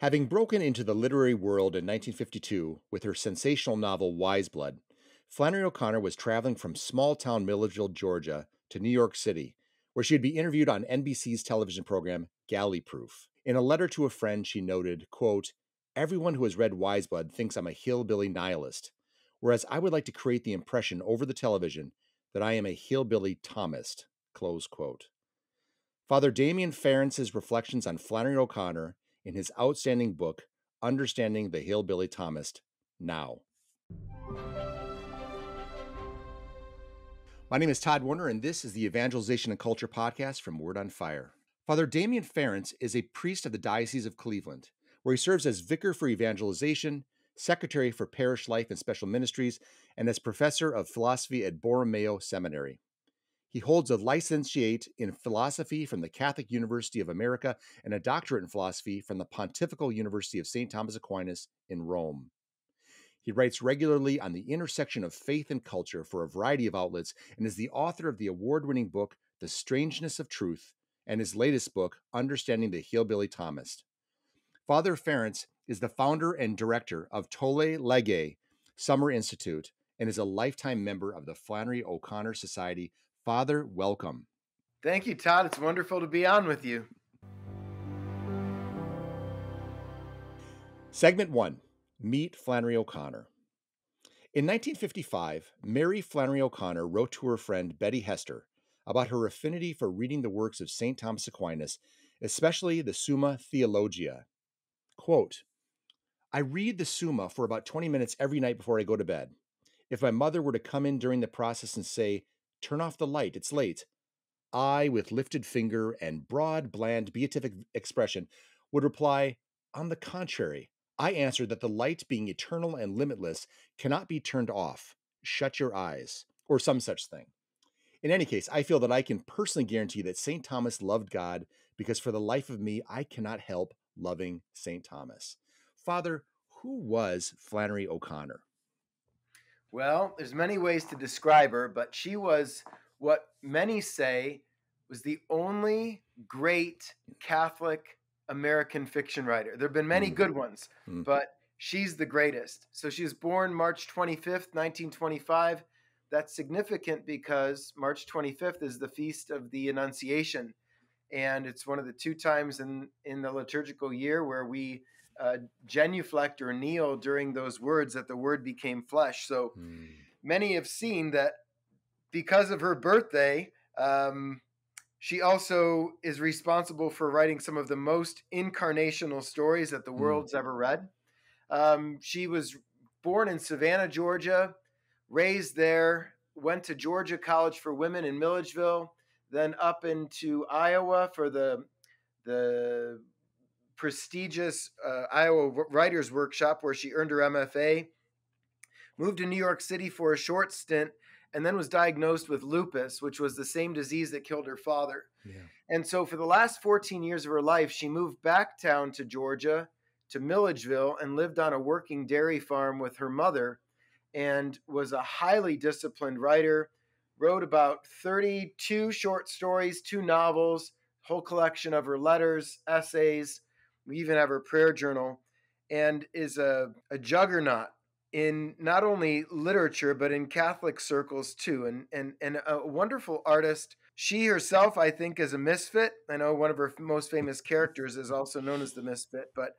Having broken into the literary world in 1952 with her sensational novel Wise Blood, Flannery O'Connor was traveling from small-town Milledgeville, Georgia, to New York City, where she would be interviewed on NBC's television program Galley Proof. In a letter to a friend, she noted, quote, "Everyone who has read Wise Blood thinks I'm a hillbilly nihilist, whereas I would like to create the impression over the television that I am a hillbilly Thomist," close quote. Father Damian Ference's reflections on Flannery O'Connor in his outstanding book, Understanding the Hillbilly Thomist, now. My name is Todd Warner, and this is the Evangelization Culture Podcast from Word on Fire. Father Damian Ference is a priest of the Diocese of Cleveland, where he serves as vicar for evangelization, secretary for parish life and special ministries, and as professor of philosophy at Borromeo Seminary. He holds a licentiate in philosophy from the Catholic University of America and a doctorate in philosophy from the Pontifical University of St Thomas Aquinas in Rome. He writes regularly on the intersection of faith and culture for a variety of outlets and is the author of the award-winning book, The Strangeness of Truth, and his latest book, Understanding the Hillbilly Thomist. Father Ference is the founder and director of Tolle Lege Summer Institute and is a lifetime member of the Flannery O'Connor Society. Father, welcome. Thank you, Todd. It's wonderful to be on with you. Segment 1. Meet Flannery O'Connor. In 1955, Mary Flannery O'Connor wrote to her friend Betty Hester about her affinity for reading the works of St. Thomas Aquinas, especially the Summa Theologia. Quote, "I read the Summa for about 20 minutes every night before I go to bed. If my mother were to come in during the process and say, 'Turn off the light, it's late,' I, with lifted finger and broad, bland, beatific expression, would reply, 'On the contrary, I answer that the light being eternal and limitless cannot be turned off. Shut your eyes,' or some such thing. In any case, I feel that I can personally guarantee that St. Thomas loved God because for the life of me, I cannot help loving St. Thomas." Father, who was Flannery O'Connor? Well, there's many ways to describe her, but she was what many say was the only great Catholic American fiction writer. There have been many good ones, but she's the greatest. So she was born March 25th, 1925. That's significant because March 25th is the feast of the Annunciation, and it's one of the two times in the liturgical year where we genuflect or kneel during those words that the Word became flesh. So many have seen that because of her birthday, she also is responsible for writing some of the most incarnational stories that the world's ever read. She was born in Savannah, Georgia, raised there, went to Georgia College for Women in Milledgeville, then up into Iowa for the prestigious Iowa Writers Workshop, where she earned her MFA, moved to New York City for a short stint, and then was diagnosed with lupus, which was the same disease that killed her father. Yeah. And so for the last 14 years of her life, she moved back down to Georgia, to Milledgeville, and lived on a working dairy farm with her mother, and was a highly disciplined writer, wrote about 32 short stories, 2 novels, whole collection of her letters, essays. We even have her prayer journal, and is a juggernaut in not only literature, but in Catholic circles too, and a wonderful artist. She herself, I think, is a misfit. I know one of her most famous characters is also known as the misfit, but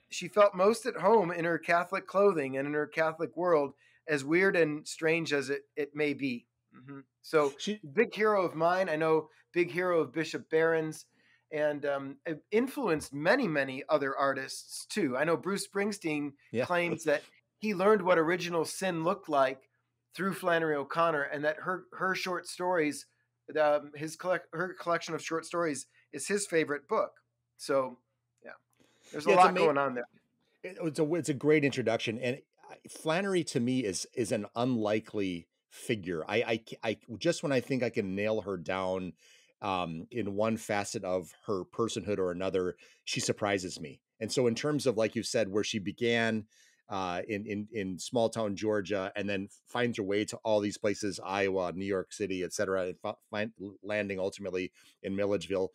she felt most at home in her Catholic clothing and in her Catholic world, as weird and strange as it may be. So big hero of mine. I know big hero of Bishop Barron's, and influenced many, many other artists too. I know Bruce Springsteen claims that he learned what original sin looked like through Flannery O'Connor, and that her short stories, her collection of short stories, is his favorite book. So, there's a lot going on there. It's a great introduction, and Flannery to me is an unlikely figure. I just when I think I can nail her down in one facet of her personhood or another, she surprises me. And so in terms of, like you said, where she began in small town Georgia, and then finds her way to all these places, Iowa, New York City, et cetera, and landing ultimately in Milledgeville.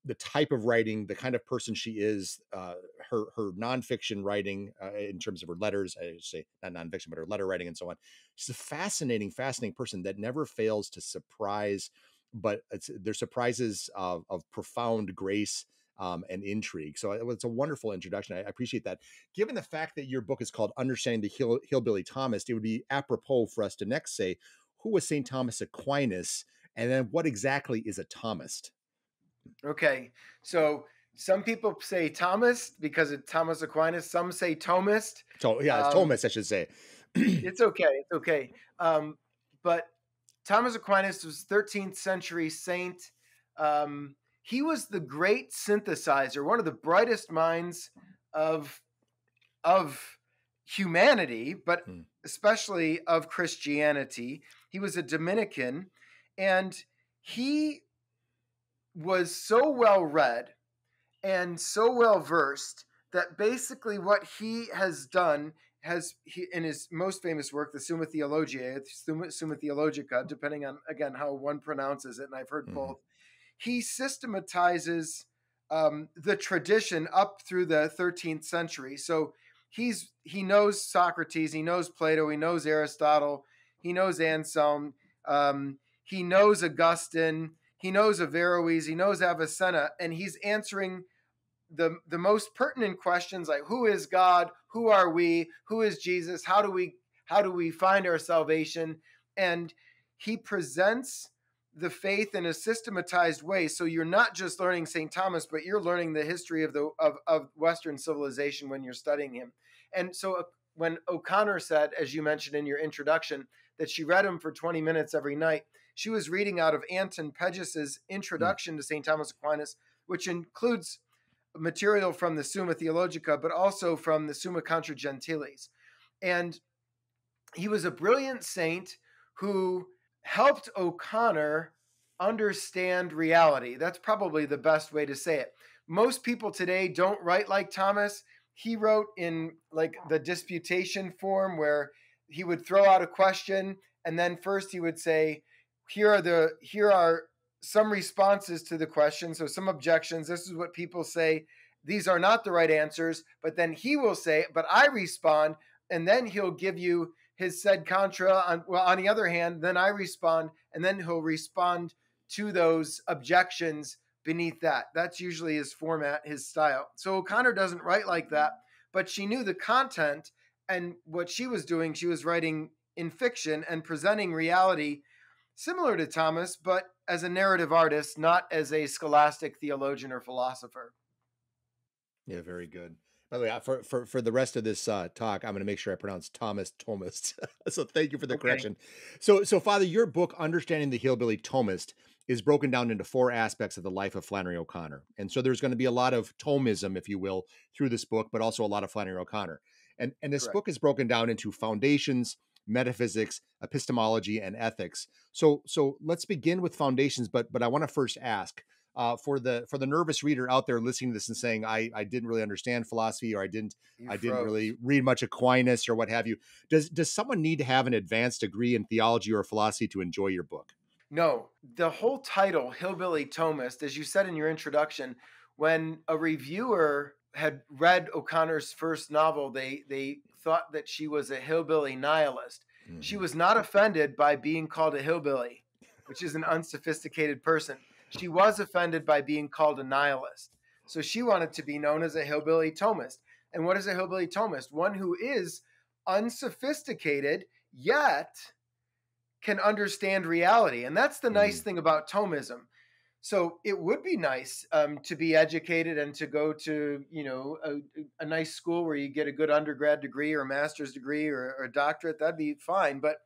the type of writing, the kind of person she is, her nonfiction writing, in terms of her letters, I should say not nonfiction, but her letter writing and so on. She's a fascinating person that never fails to surprise, but they're surprises of profound grace, and intrigue. So it's a wonderful introduction. I appreciate that. Given the fact that your book is called Understanding the Hillbilly Thomist, it would be apropos for us to next say, who was St. Thomas Aquinas? And then what exactly is a Thomist? Okay. So some people say Thomas because of Thomas Aquinas. Some say Thomist. So yeah, it's Thomist, I should say. It's okay. It's okay. But Thomas Aquinas was 13th century saint. He was the great synthesizer, one of the brightest minds of humanity, but especially of Christianity. He was a Dominican, and he was so well read and so well versed that basically what he has done in his most famous work, the Summa Theologica, depending on, again, how one pronounces it, and I've heard both, he systematizes the tradition up through the 13th century. So he knows Socrates, he knows Plato, he knows Aristotle, he knows Anselm, he knows Augustine, he knows Averroes, he knows Avicenna, and he's answering the most pertinent questions like, who is God? Who are we? Who is Jesus? How do we find our salvation? And he presents the faith in a systematized way. So you're not just learning St. Thomas, but you're learning the history of Western civilization when you're studying him. And so when O'Connor said, as you mentioned in your introduction, that she read him for 20 minutes every night, she was reading out of Anton Pedges's introduction to St. Thomas Aquinas, which includes material from the Summa Theologica, but also from the Summa Contra Gentiles. And he was a brilliant saint who helped O'Connor understand reality. That's probably the best way to say it. Most people today don't write like Thomas. He wrote in like the disputation form, where he would throw out a question, and then first he would say, here are some responses to the question. So some objections. This is what people say. These are not the right answers. But then he will say, but I respond. And then he'll give you his sed contra. On the other hand, then I respond. And then he'll respond to those objections beneath that. That's usually his format, his style. So O'Connor doesn't write like that. But she knew the content. And what she was doing, she was writing in fiction and presenting reality similar to Thomas, but as a narrative artist, not as a scholastic theologian or philosopher. Yeah, very good. By the way, for the rest of this talk, I'm going to make sure I pronounce Thomist. So thank you for the correction. So Father, your book, Understanding the Hillbilly Thomist, is broken down into 4 aspects of the life of Flannery O'Connor. And so there's going to be a lot of Thomism, if you will, through this book, but also a lot of Flannery O'Connor. And this book is broken down into foundations, metaphysics, epistemology, and ethics. So let's begin with foundations, but I want to first ask, for the nervous reader out there listening to this and saying, I didn't really understand philosophy, or I didn't really read much Aquinas or what have you. Does someone need to have an advanced degree in theology or philosophy to enjoy your book? No, the whole title, Hillbilly Thomist, as you said in your introduction, when a reviewer had read O'Connor's first novel, they thought that she was a hillbilly nihilist. Mm-hmm. She was not offended by being called a hillbilly, which is an unsophisticated person. She was offended by being called a nihilist. So she wanted to be known as a hillbilly Thomist. And what is a hillbilly Thomist? One who is unsophisticated, yet can understand reality. And that's the nice thing about Thomism. So it would be nice to be educated and to go to, a nice school where you get a good undergrad degree or a master's degree or a doctorate. That'd be fine. But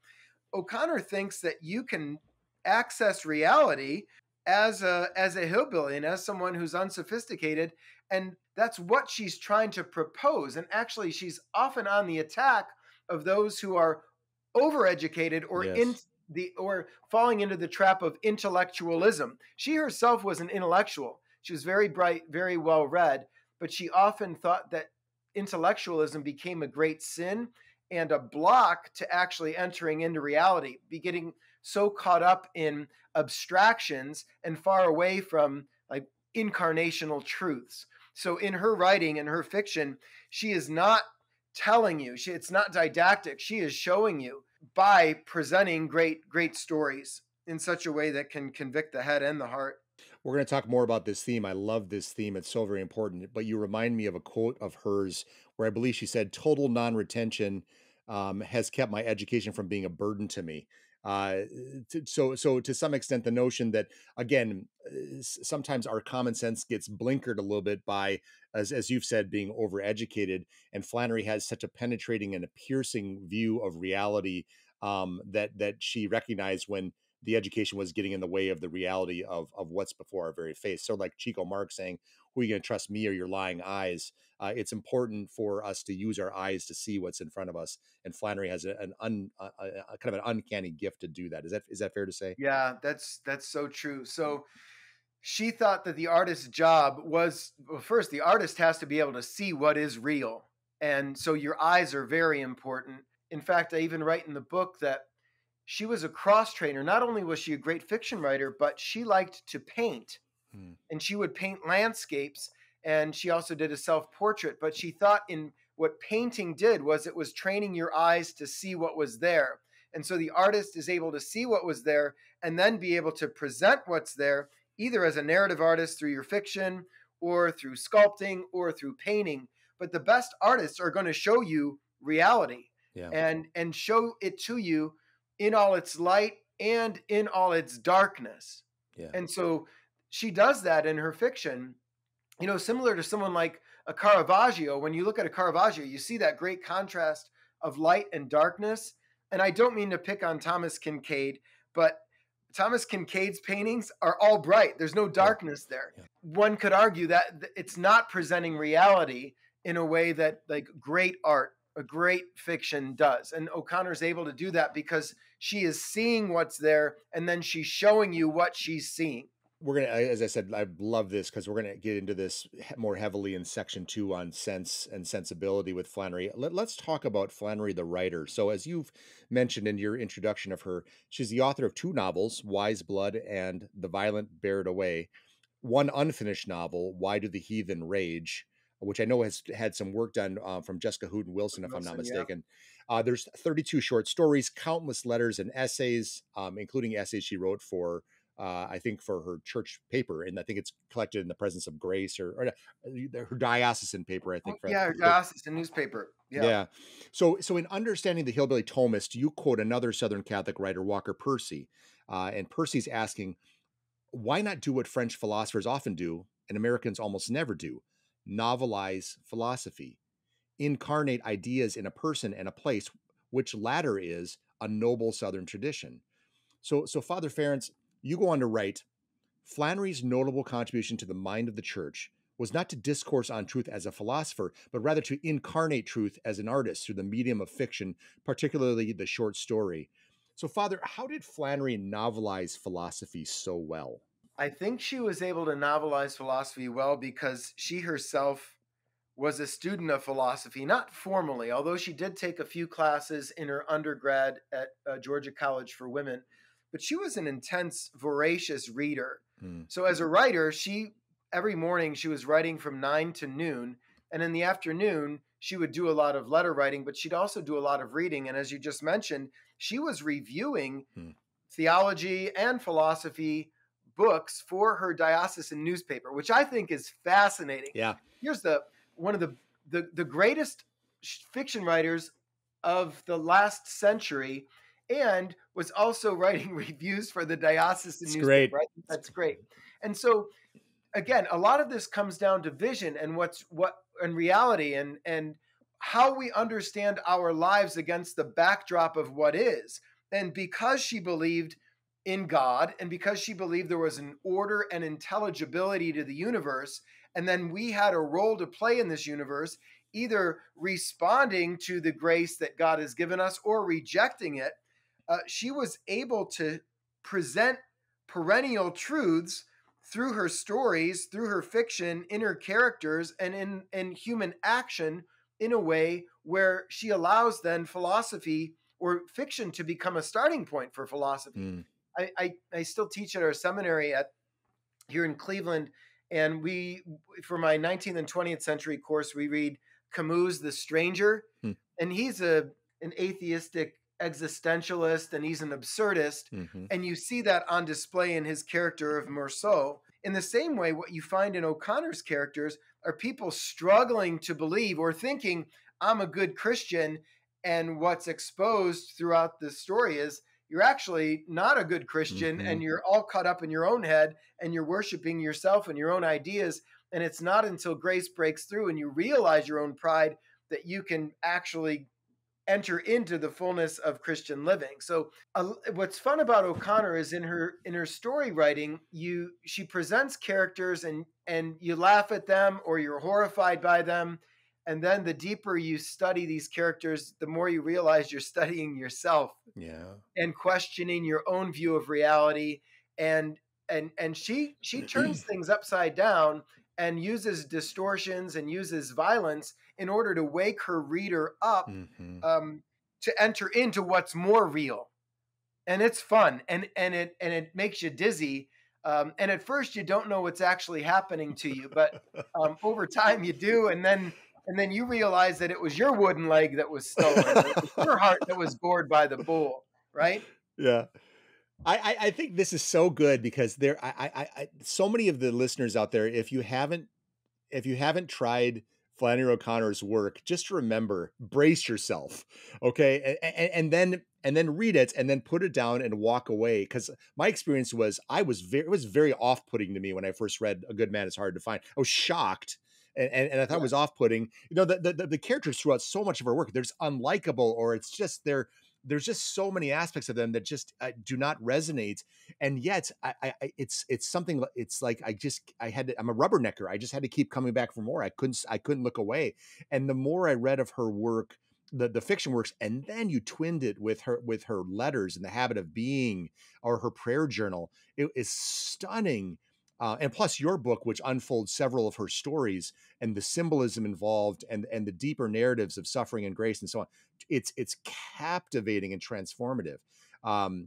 O'Connor thinks that you can access reality as a hillbilly and as someone who's unsophisticated. And that's what she's trying to propose. And actually, she's often on the attack of those who are overeducated or or falling into the trap of intellectualism. She herself was an intellectual. She was very bright, very well read, but she often thought that intellectualism became a great sin and a block to actually entering into reality, be getting so caught up in abstractions and far away from like incarnational truths. So in her writing and her fiction, she is not telling you, it's not didactic. She is showing you by presenting great stories in such a way that can convict the head and the heart. We're going to talk more about this theme. I love this theme. It's so very important. But you remind me of a quote of hers where I believe she said, "Total non-retention has kept my education from being a burden to me." So to some extent, the notion that, again, sometimes our common sense gets blinkered a little bit by, as you've said, being overeducated. And Flannery has such a penetrating and a piercing view of reality that she recognized when the education was getting in the way of the reality of what's before our very face. So like Chico Marx saying, who are you going to trust, me or your lying eyes? It's important for us to use our eyes to see what's in front of us. And Flannery has a kind of an uncanny gift to do that. Is that fair to say? Yeah, that's so true. So she thought that the artist's job was, well, first, the artist has to be able to see what is real. And so your eyes are very important. In fact, I even write in the book that she was a cross trainer. Not only was she a great fiction writer, but she liked to paint. And she would paint landscapes. And she also did a self-portrait. But she thought in what painting did was it was training your eyes to see what was there. And so the artist is able to see what was there and then be able to present what's there, either as a narrative artist through your fiction or through sculpting or through painting. But the best artists are going to show you reality and show it to you in all its light and in all its darkness. Yeah. And so she does that in her fiction, similar to someone like a Caravaggio. When you look at a Caravaggio, you see that great contrast of light and darkness. And I don't mean to pick on Thomas Kinkade, but Thomas Kinkade's paintings are all bright. There's no darkness there. Yeah. One could argue that it's not presenting reality in a way that like great art, a great fiction does. And O'Connor's able to do that because she is seeing what's there and then she's showing you what she's seeing. We're going to, as I said, I love this because we're going to get into this more heavily in section 2 on sense and sensibility with Flannery. Let's talk about Flannery, the writer. So as you've mentioned in your introduction of her, she's the author of 2 novels, Wise Blood and The Violent Bear It Away, 1 unfinished novel, Why Do the Heathen Rage, which I know has had some work done from Jessica Houghton Wilson, if I'm not mistaken. Yeah. There's 32 short stories, countless letters and essays, including essays she wrote for I think for her church paper, and I think it's collected in the Presence of Grace or her diocesan paper, I think. Her diocesan newspaper. Yeah. So in understanding the Hillbilly Thomist, you quote another Southern Catholic writer, Walker Percy, and Percy's asking, why not do what French philosophers often do and Americans almost never do? Novelize philosophy, incarnate ideas in a person and a place, which latter is a noble Southern tradition. So Father Ference, you go on to write, Flannery's notable contribution to the mind of the church was not to discourse on truth as a philosopher, but rather to incarnate truth as an artist through the medium of fiction, particularly the short story. So, Father, how did Flannery novelize philosophy so well? I think she was able to novelize philosophy well because she herself was a student of philosophy, not formally, although she did take a few classes in her undergrad at Georgia College for Women. But she was an intense, voracious reader. So as a writer, every morning she was writing from 9 to noon. And in the afternoon, she would do a lot of letter writing, but she'd also do a lot of reading. And as you just mentioned, she was reviewing theology and philosophy books for her diocesan newspaper, which I think is fascinating. Yeah. Here's one of the greatest fiction writers of the last century, and was also writing reviews for the diocesan newspaper. Great. Right? That's great. And so, again, a lot of this comes down to vision and what and reality and how we understand our lives against the backdrop of what is. And because she believed in God, and because she believed there was an order and intelligibility to the universe, and then we had a role to play in this universe, either responding to the grace that God has given us or rejecting it, she was able to present perennial truths through her stories, through her fiction, in her characters, and in human action in a way where she allows then philosophy or fiction to become a starting point for philosophy. I still teach at our seminary here in Cleveland, And for my 19th and 20th century course, we read Camus' The Stranger. Hmm. And he's an atheistic existentialist, and he's an absurdist. Mm-hmm. And you see that on display in his character of Morceau. In the same way, what you find in O'Connor's characters are people struggling to believe or thinking, I'm a good Christian. And what's exposed throughout the story is you're actually not a good Christian, and you're all caught up in your own head, and you're worshiping yourself and your own ideas. And it's not until grace breaks through and you realize your own pride that you can actually enter into the fullness of Christian living. So what's fun about O'Connor is in her story writing, she presents characters and you laugh at them or you're horrified by them. And then the deeper you study these characters, the more you realize you're studying yourself, and questioning your own view of reality. And she turns things upside down and uses distortions and uses violence in order to wake her reader up to enter into what's more real. And it's fun, and it makes you dizzy. And at first you don't know what's actually happening to you, but over time you do, and then you realize that it was your wooden leg that was stolen. It was your heart that was gored by the bull, right? Yeah. I think this is so good because so many of the listeners out there, if you haven't tried Flannery O'Connor's work, just remember, brace yourself. Okay. And then read it and then put it down and walk away. Cause my experience was, it was very off-putting to me when I first read A Good Man Is Hard to Find. I was shocked. And I thought it was off-putting. You know, the characters throughout so much of her work, there's unlikable, or it's just there's just so many aspects of them that just do not resonate. And yet it's something, it's like, I'm a rubbernecker. I just had to keep coming back for more. I couldn't look away. And the more I read of her work, the fiction works, and then you twinned it with her letters and The Habit of Being, or her prayer journal, it is stunning. And plus your book, which unfolds several of her stories and the symbolism involved and the deeper narratives of suffering and grace and so on. It's captivating and transformative.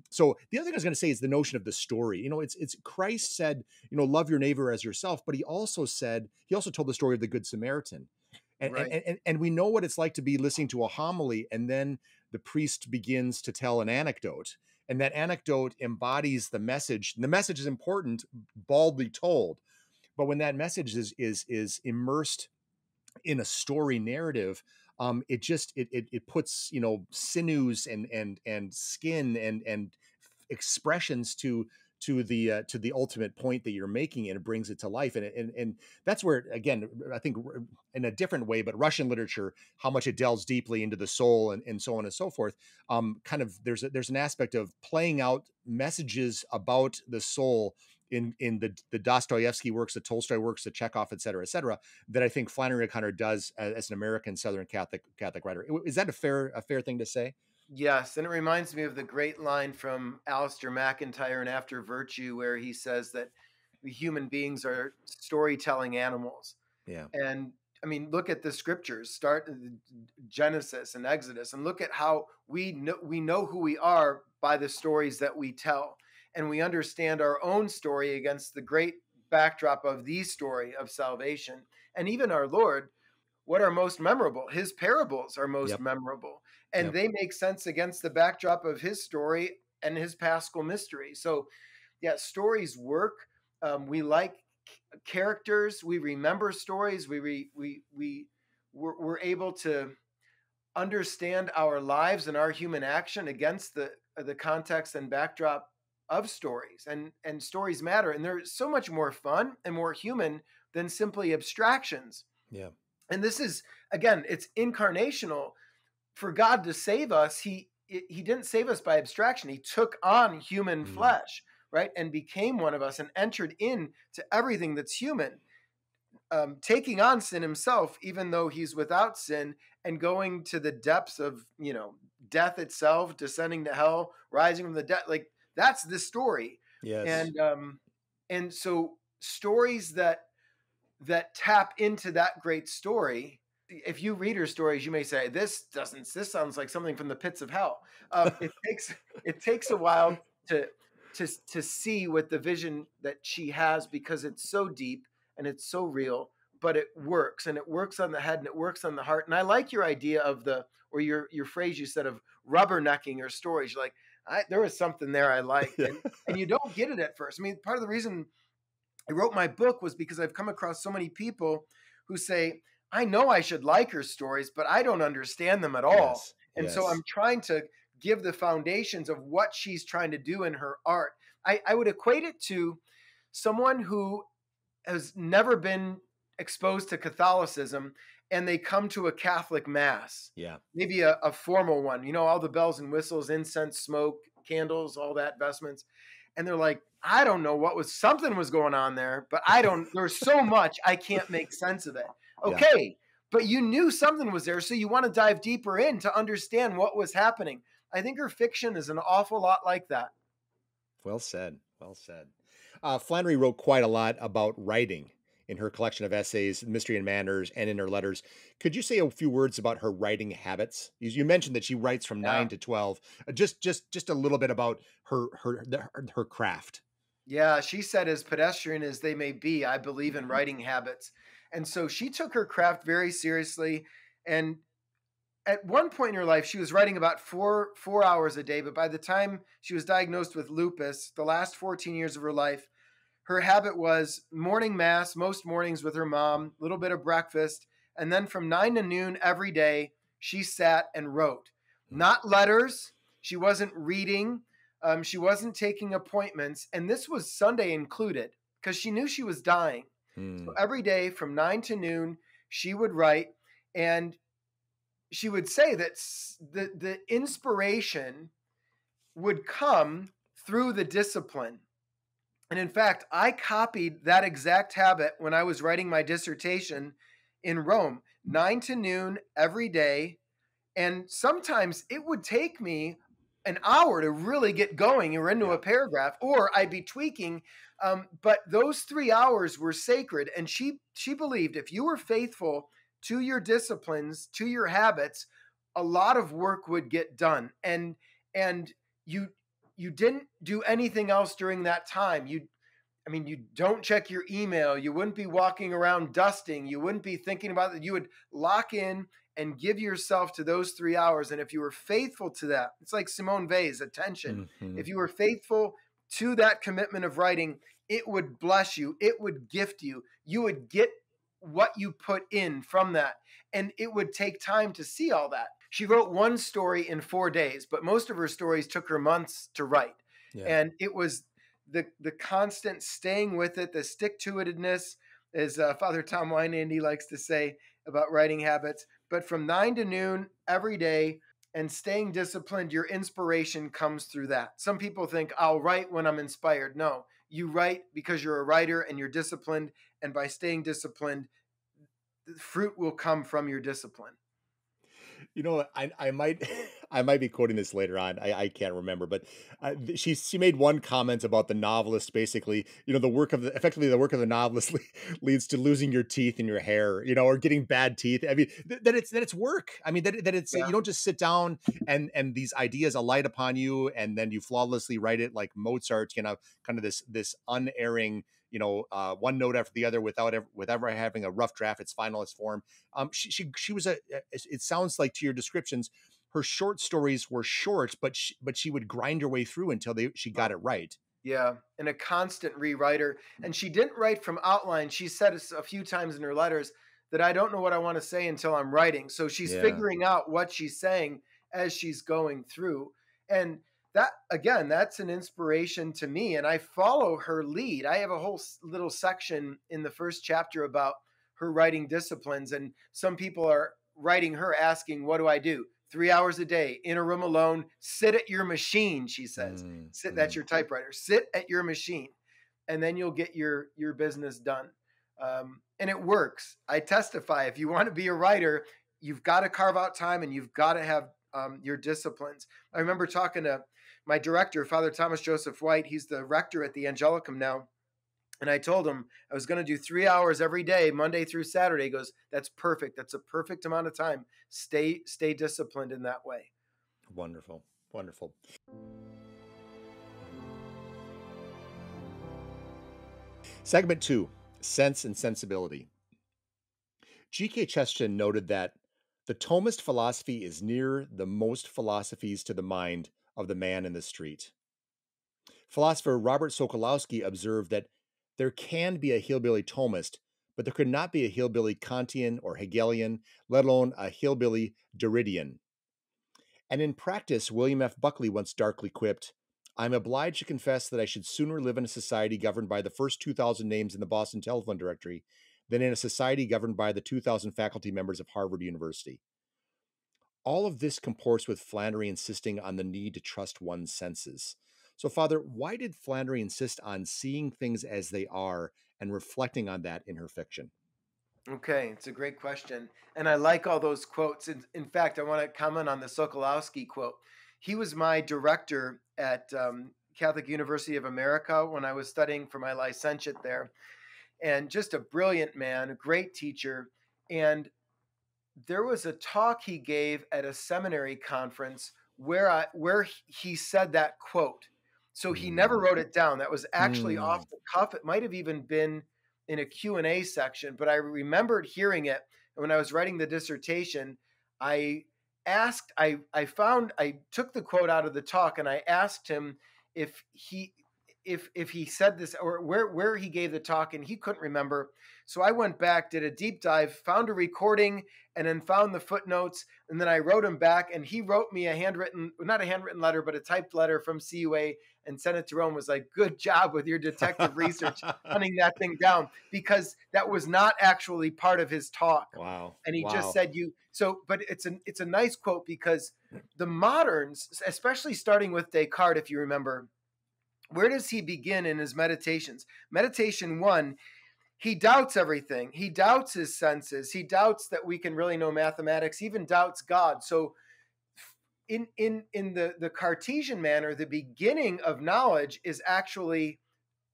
So the other thing I was going to say is the notion of the story. You know, it's Christ said, you know, love your neighbor as yourself, but he also told the story of the Good Samaritan. And we know what it's like to be listening to a homily, and then the priest begins to tell an anecdote. And that anecdote embodies the message. And the message is important, baldly told. But when that message is immersed in a story narrative, it puts, you know, sinews and skin and expressions to the ultimate point that you're making, and it brings it to life. And that's where, again, I think in a different way, but Russian literature, how much it delves deeply into the soul and so on and so forth. Kind of there's an aspect of playing out messages about the soul in the Dostoevsky works, the Tolstoy works, the Chekhov, et cetera, that I think Flannery O'Connor does as an American Southern Catholic writer. Is that a fair thing to say? Yes, and it reminds me of the great line from Alistair McIntyre in After Virtue, where he says that we human beings are storytelling animals. Yeah. And I mean, look at the scriptures, start Genesis and Exodus, and look at how we know who we are by the stories that we tell. And we understand our own story against the great backdrop of the story of salvation. And even our Lord, what are most memorable? His parables are most memorable. And they make sense against the backdrop of his story and his Paschal mystery. So, yeah, stories work. We like characters. We remember stories. We're able to understand our lives and our human action against the context and backdrop of stories. And stories matter. And they're so much more fun and more human than simply abstractions. Yeah. And this is, again, it's incarnational. For God to save us, he didn't save us by abstraction. He took on human flesh, right? And became one of us and entered into everything that's human, taking on sin himself, even though he's without sin, and going to the depths of, you know, death itself, descending to hell, rising from the dead. Like, that's the story. Yes. And so stories that tap into that great story. If you read her stories, you may say, this sounds like something from the pits of hell. It takes a while to see what the vision that she has, because it's so deep and it's so real, but it works, and it works on the head and it works on the heart. And I like your idea of your phrase you said of rubbernecking your stories. You're like, there was something there I liked. Yeah. And you don't get it at first. I mean, part of the reason I wrote my book was because I've come across so many people who say, I know I should like her stories, but I don't understand them at all. Yes. And Yes. so I'm trying to give the foundations of what she's trying to do in her art. I would equate it to someone who has never been exposed to Catholicism and they come to a Catholic mass. Yeah. Maybe a formal one, you know, all the bells and whistles, incense, smoke, candles, all that, vestments. And they're like, I don't know something was going on there, but there's so much, I can't make sense of it. Okay. Yeah. But you knew something was there. So you want to dive deeper in to understand what was happening. I think her fiction is an awful lot like that. Well said. Well said. Flannery wrote quite a lot about writing in her collection of essays, Mystery and Manners, and in her letters. Could you say a few words about her writing habits? You mentioned that she writes from 9 to 12. Just a little bit about her craft. Yeah, she said, as pedestrian as they may be, I believe in writing habits. And so she took her craft very seriously. And at one point in her life, she was writing about four hours a day. But by the time she was diagnosed with lupus, the last 14 years of her life, her habit was morning mass, most mornings with her mom, a little bit of breakfast. And then from 9 to noon every day, she sat and wrote. Not letters. She wasn't reading. She wasn't taking appointments. And this was Sunday included because she knew she was dying. So every day from 9 to noon, she would write. And she would say that the inspiration would come through the discipline. And in fact, I copied that exact habit when I was writing my dissertation in Rome, 9 to noon every day. And sometimes it would take me an hour to really get going or into a paragraph, or I'd be tweaking. But those 3 hours were sacred. And she believed if you were faithful to your disciplines, to your habits, a lot of work would get done. And you didn't do anything else during that time. You don't check your email. You wouldn't be walking around dusting. You wouldn't be thinking about it. You would lock in and give yourself to those 3 hours. And if you were faithful to that, it's like Simone Weil's attention. Mm-hmm. If you were faithful to that commitment of writing, it would bless you. It would gift you. You would get what you put in from that. And it would take time to see all that. She wrote one story in 4 days, but most of her stories took her months to write. Yeah. And it was the constant staying with it, the stick-to-itedness, as Father Tom Weinandy likes to say about writing habits. But from 9 to noon every day and staying disciplined, your inspiration comes through that. Some people think, I'll write when I'm inspired. No, you write because you're a writer and you're disciplined. And by staying disciplined, the fruit will come from your discipline. You know, I might be quoting this later on. I can't remember, but she made one comment about the novelist. Basically, you know, the work of the novelist leads to losing your teeth in your hair, you know, or getting bad teeth. I mean, that it's work. I mean, that it's you don't just sit down and these ideas alight upon you and then you flawlessly write it like Mozart. You know, kind of this unerring, you know, one note after the other without ever having a rough draft, its finalist form. She was it sounds like to your descriptions, her short stories were short, but she would grind her way through until she got it right. Yeah. And a constant rewriter. And she didn't write from outline. She said a few times in her letters that I don't know what I want to say until I'm writing. So she's figuring out what she's saying as she's going through. And that, again, that's an inspiration to me. And I follow her lead. I have a whole little section in the first chapter about her writing disciplines. And some people are writing her asking, what do I do? 3 hours a day in a room alone, sit at your machine, she says. That's your typewriter. Sit at your machine. And then you'll get your business done. And it works. I testify. If you want to be a writer, you've got to carve out time and you've got to have your disciplines. I remember talking to my director, Father Thomas Joseph White. He's the rector at the Angelicum now. And I told him I was going to do 3 hours every day, Monday through Saturday. He goes, that's perfect. That's a perfect amount of time. Stay disciplined in that way. Wonderful. Wonderful. Segment 2. Sense and Sensibility. G.K. Chesterton noted that the Thomist philosophy is near the most philosophies to the mind of the man in the street. Philosopher Robert Sokolowski observed that there can be a hillbilly Thomist, but there could not be a hillbilly Kantian or Hegelian, let alone a hillbilly Derridian. And in practice, William F. Buckley once darkly quipped, "I'm obliged to confess that I should sooner live in a society governed by the first 2,000 names in the Boston telephone directory than in a society governed by the 2,000 faculty members of Harvard University." All of this comports with Flannery insisting on the need to trust one's senses. So, Father, why did Flannery insist on seeing things as they are and reflecting on that in her fiction? Okay, it's a great question. And I like all those quotes. In fact, I want to comment on the Sokolowski quote. He was my director at Catholic University of America when I was studying for my licentiate there. And just a brilliant man, a great teacher. And there was a talk he gave at a seminary conference where he said that quote. So he never wrote it down. That was actually off the cuff. It might have even been in a Q&A section, but I remembered hearing it. And when I was writing the dissertation, I took the quote out of the talk and I asked him if he said this or where he gave the talk, and he couldn't remember. So I went back, did a deep dive, found a recording, and then found the footnotes. And then I wrote him back, and he wrote me not a handwritten letter, but a typed letter from CUA and sent it to Rome. Was like, "Good job with your detective research, hunting that thing down," because that was not actually part of his talk. Wow. And he just said but it's a nice quote, because the moderns, especially starting with Descartes, if you remember, where does he begin in his meditations? Meditation 1, he doubts everything. He doubts his senses. He doubts that we can really know mathematics, he even doubts God. So in the Cartesian manner, the beginning of knowledge is actually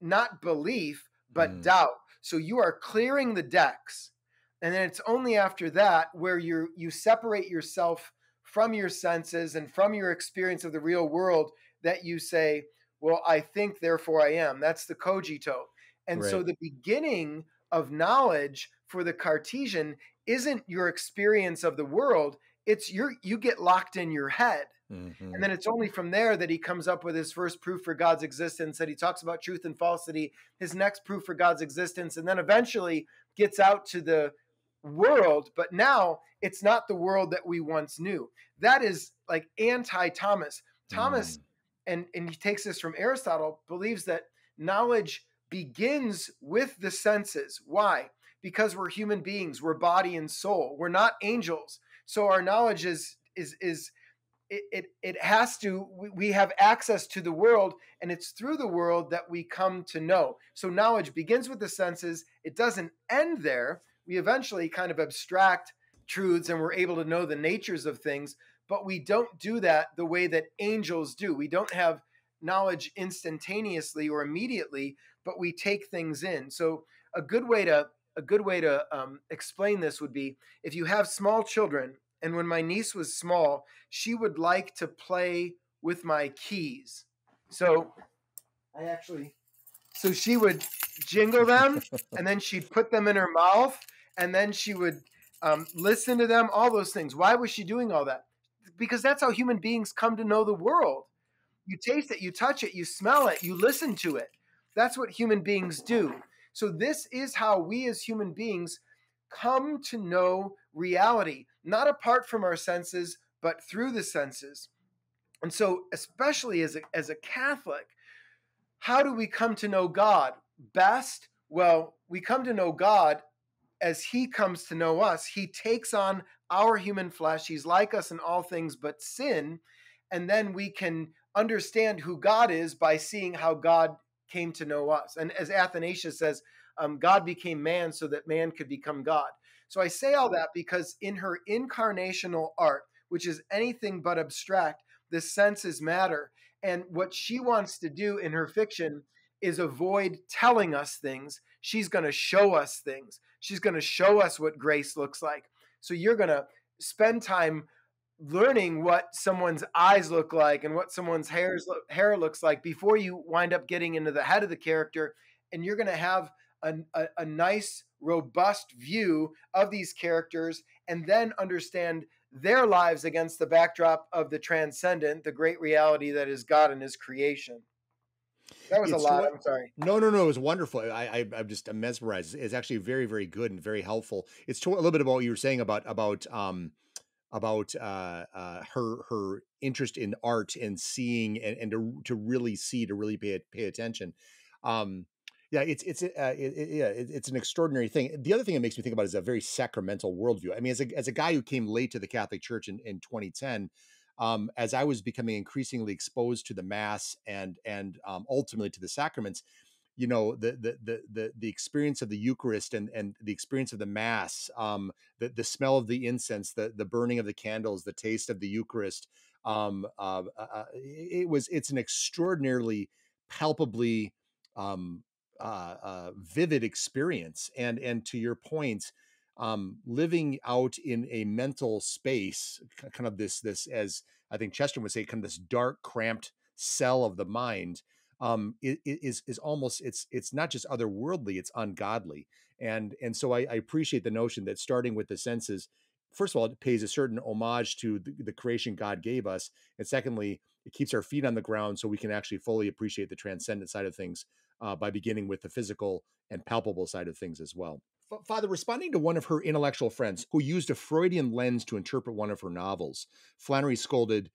not belief, but doubt. So you are clearing the decks. And then it's only after that where you separate yourself from your senses and from your experience of the real world that you say, well, I think, therefore I am. That's the cogito. And so the beginning of knowledge for the Cartesian isn't your experience of the world. It's you get locked in your head. Mm-hmm. And then it's only from there that he comes up with his first proof for God's existence, that he talks about truth and falsity, his next proof for God's existence, and then eventually gets out to the world. But now it's not the world that we once knew. That is like anti-Thomas. Thomas, and he takes this from Aristotle, believes that knowledge begins with the senses. Why? Because we're human beings, we're body and soul. We're not angels. So our knowledge we have access to the world, and it's through the world that we come to know. So knowledge begins with the senses. It doesn't end there. We eventually kind of abstract truths and we're able to know the natures of things, but we don't do that the way that angels do. We don't have knowledge instantaneously or immediately, but we take things in. So a good way to explain this would be, if you have small children, and when my niece was small, she would like to play with my keys. So she would jingle them, and then she'd put them in her mouth, and then she would listen to them, all those things. Why was she doing all that? Because that's how human beings come to know the world. You taste it, you touch it, you smell it, you listen to it. That's what human beings do. So this is how we as human beings come to know reality, not apart from our senses, but through the senses. And so, especially as a Catholic, how do we come to know God best? Well, we come to know God as he comes to know us. He takes on our human flesh. He's like us in all things but sin. And then we can understand who God is by seeing how God came to know us. And as Athanasius says, God became man so that man could become God. So I say all that because in her incarnational art, which is anything but abstract, the senses matter. And what she wants to do in her fiction is avoid telling us things. She's going to show us things. She's going to show us what grace looks like. So you're going to spend time learning what someone's eyes look like and what someone's hair looks like before you wind up getting into the head of the character. And you're going to have a nice, robust view of these characters, and then understand their lives against the backdrop of the transcendent, the great reality that is God and his creation. That was a It's lot. what I'm sorry. No, no, no. It was wonderful. I'm mesmerized. It's actually very, very good and very helpful. It's a little bit about what you were saying about her interest in art and seeing and to really see, to really pay attention. Um, yeah, it's an extraordinary thing. The other thing it makes me think about is a very sacramental worldview. I mean, as a guy who came late to the Catholic Church in 2010, as I was becoming increasingly exposed to the Mass and ultimately to the sacraments, the experience of the Eucharist and the experience of the Mass, the smell of the incense, the burning of the candles, the taste of the Eucharist. It's an extraordinarily palpably vivid experience. And to your point, living out in a mental space, kind of this as I think Chesterton would say, kind of this dark, cramped cell of the mind, is almost, it's not just otherworldly, it's ungodly. And so I appreciate the notion that starting with the senses, first of all, it pays a certain homage to the creation God gave us, and secondly, it keeps our feet on the ground so we can actually fully appreciate the transcendent side of things, by beginning with the physical and palpable side of things as well. Father, responding to one of her intellectual friends who used a Freudian lens to interpret one of her novels, Flannery scolded,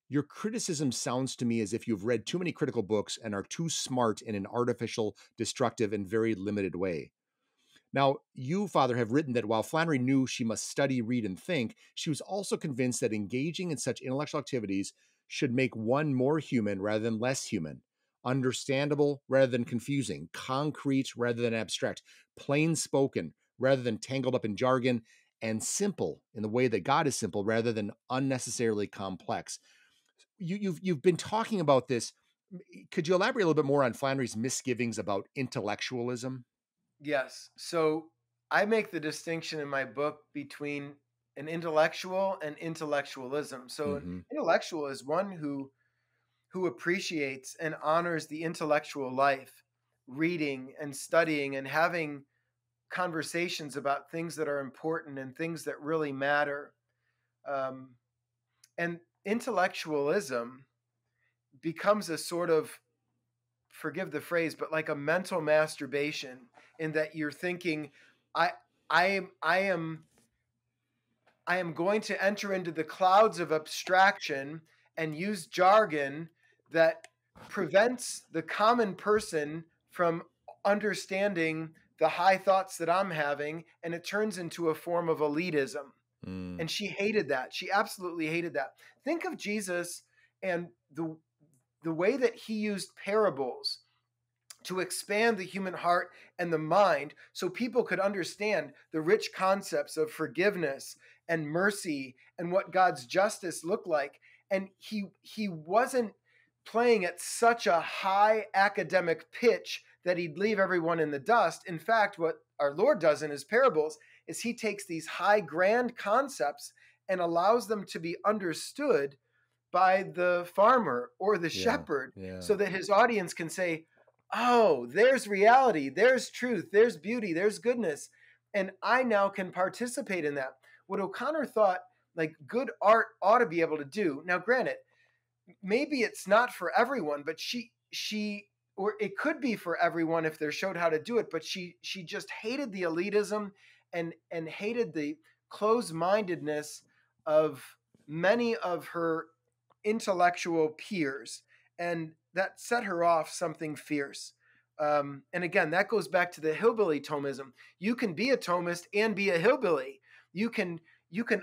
"Your criticism sounds to me as if you've read too many critical books and are too smart in an artificial, destructive, and very limited way." Now, you, Father, have written that while Flannery knew she must study, read, and think, she was also convinced that engaging in such intellectual activities should make one more human rather than less human, understandable rather than confusing, concrete rather than abstract, plain spoken rather than tangled up in jargon, and simple in the way that God is simple rather than unnecessarily complex. You've been talking about this. Could you elaborate a little bit more on Flannery's misgivings about intellectualism? Yes. So I make the distinction in my book between an intellectual and intellectualism. So an Mm-hmm. intellectual is one who appreciates and honors the intellectual life, reading and studying and having conversations about things that are important and things that really matter. Um, and intellectualism becomes a sort of, forgive the phrase, but like a mental masturbation, in that you're thinking, I I am I am going to enter into the clouds of abstraction and use jargon that prevents the common person from understanding the high thoughts that I'm having, and it turns into a form of elitism. Mm. And she hated that. She absolutely hated that. Think of Jesus and the way that he used parables to expand the human heart and the mind so people could understand the rich concepts of forgiveness and mercy and what God's justice looked like. And he wasn't playing at such a high academic pitch that he'd leave everyone in the dust. In fact, what our Lord does in his parables is he takes these high grand concepts and allows them to be understood by the farmer or the Yeah. shepherd, Yeah. so that his audience can say, oh, there's reality, there's truth, there's beauty, there's goodness. And I now can participate in that. What O'Connor thought like good art ought to be able to do. Now, granted, maybe it's not for everyone, but she or it could be for everyone if they're showed how to do it, but she just hated the elitism and hated the closed-mindedness of many of her intellectual peers, and that set her off something fierce. And again, that goes back to the hillbilly Thomism. You can be a Thomist and be a hillbilly. You can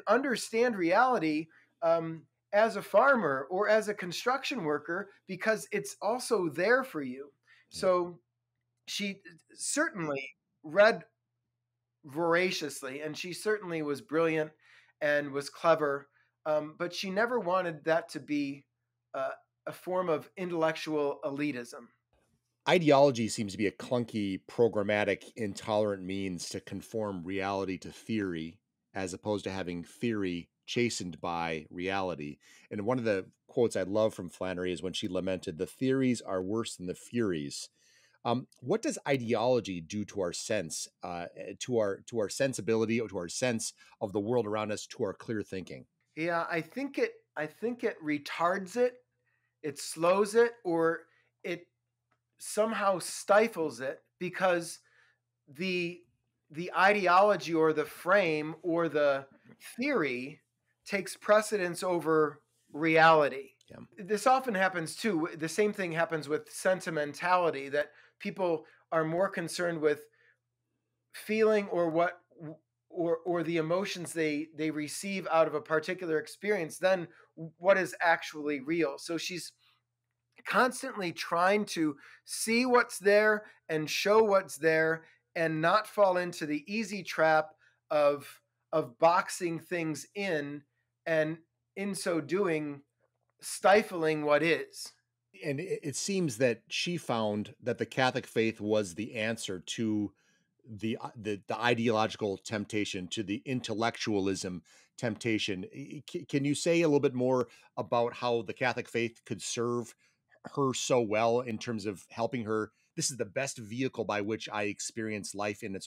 understand reality as a farmer or as a construction worker because it's also there for you. So she certainly read voraciously, and she certainly was brilliant and was clever, but she never wanted that to be a form of intellectual elitism. Ideology seems to be a clunky, programmatic, intolerant means to conform reality to theory, as opposed to having theory chastened by reality. And one of the quotes I love from Flannery is when she lamented, "The theories are worse than the furies." What does ideology do to our sense, to our sensibility, or to our sense of the world around us, to our clear thinking? Yeah, I think it retards it, it slows it, or it somehow stifles it, because the the ideology or the frame or the theory takes precedence over reality. Yeah. This often happens too. The same thing happens with sentimentality, that people are more concerned with feeling or what or the emotions they receive out of a particular experience than what is actually real. So she's constantly trying to see what's there and show what's there, and not fall into the easy trap of boxing things in, and in so doing stifling what is. And it seems that she found that the Catholic faith was the answer to the ideological temptation, to the intellectualism temptation. Can you say a little bit more about how the Catholic faith could serve her so well in terms of helping her? This is the best vehicle by which I experience life in its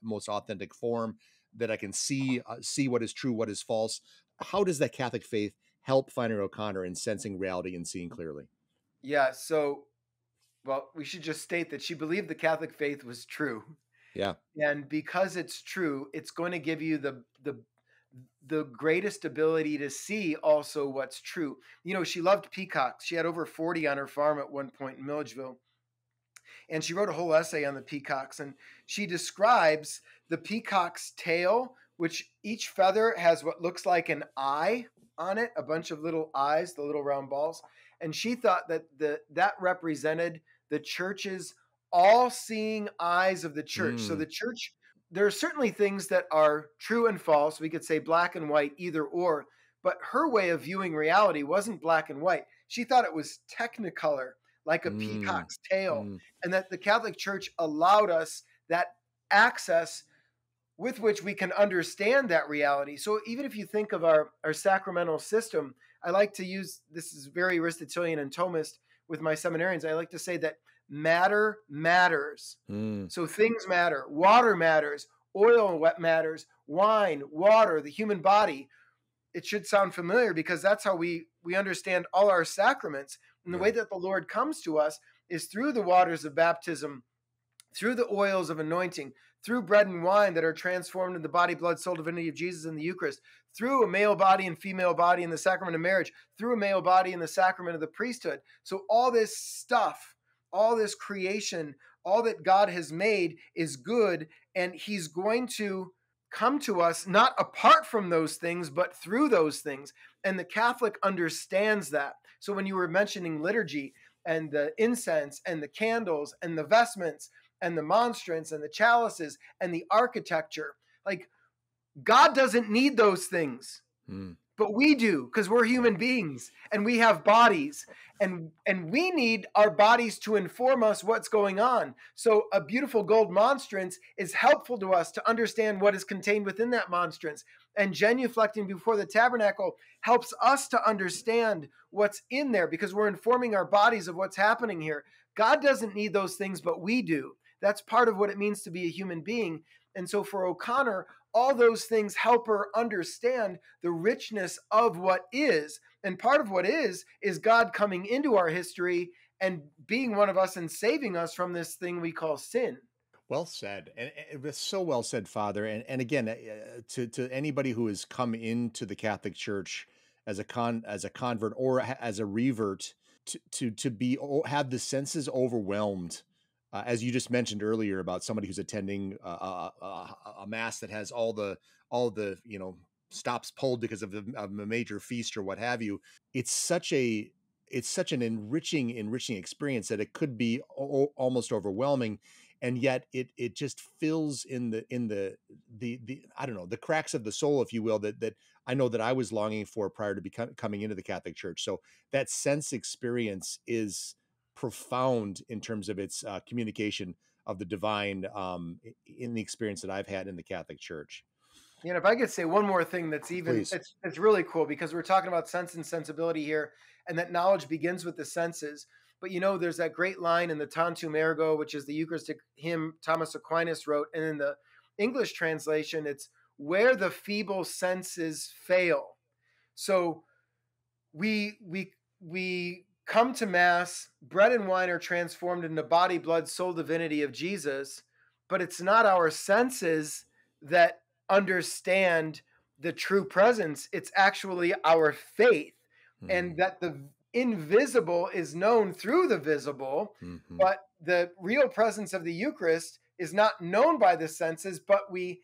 most authentic form, that I can see what is true, what is false. How does that Catholic faith help Flannery O'Connor in sensing reality and seeing clearly? Yeah, so, well, we should just state that she believed the Catholic faith was true. Yeah. And because it's true, it's going to give you the greatest ability to see also what's true. You know, she loved peacocks. She had over 40 on her farm at one point in Milledgeville. And she wrote a whole essay on the peacocks. And she describes the peacock's tail, which each feather has what looks like an eye on it, a bunch of little eyes, the little round balls. And she thought that that represented the church's all-seeing eyes of the church. So the church, there are certainly things that are true and false. We could say black and white, either or. But her way of viewing reality wasn't black and white. She thought it was technicolor, like a peacock's tail. And that the Catholic Church allowed us that access with which we can understand that reality. So even if you think of our sacramental system, I like to use, this is very Aristotelian and Thomist with my seminarians, I like to say that matter matters. So things matter. Water matters. Oil matters. Wine, water, the human body. It should sound familiar, because that's how we understand all our sacraments. And the way that the Lord comes to us is through the waters of baptism, through the oils of anointing, through bread and wine that are transformed in the body, blood, soul, divinity of Jesus in the Eucharist, through a male body and female body in the sacrament of marriage, through a male body in the sacrament of the priesthood. So all this stuff, all this creation, all that God has made is good, and he's going to come to us not apart from those things, but through those things. And the Catholic understands that. So when you were mentioning liturgy and the incense and the candles and the vestments and the monstrance and the chalices and the architecture, like, God doesn't need those things. But we do, because we're human beings and we have bodies, and we need our bodies to inform us what's going on. So a beautiful gold monstrance is helpful to us to understand what is contained within that monstrance. And genuflecting before the tabernacle helps us to understand what's in there, because we're informing our bodies of what's happening here. God doesn't need those things, but we do. That's part of what it means to be a human being. And so for O'Connor, all those things help her understand the richness of what is. And part of what is God coming into our history and being one of us and saving us from this thing we call sin. Well said. And it was so well said, Father. And again, to anybody who has come into the Catholic Church as a convert or as a revert, to have the senses overwhelmed, as you just mentioned earlier, about somebody who's attending a mass that has all the stops pulled because of a major feast or what have you. It's such an enriching experience that it could be almost overwhelming, and yet it just fills in the I don't know, the cracks of the soul, if you will, that I know that I was longing for prior to coming into the Catholic Church. So that sense experience is profound in terms of its communication of the divine in the experience that I've had in the Catholic Church. You know, if I could say one more thing that's Please. it's really cool, because we're talking about sense and sensibility here, and that knowledge begins with the senses. But there's that great line in the Tantum Ergo, which is the Eucharistic hymn Thomas Aquinas wrote. And in the English translation, it's where the feeble senses fail. So we come to Mass, bread and wine are transformed into body, blood, soul, divinity of Jesus, but it's not our senses that understand the true presence. It's actually our faith, and that the invisible is known through the visible, but the real presence of the Eucharist is not known by the senses, but we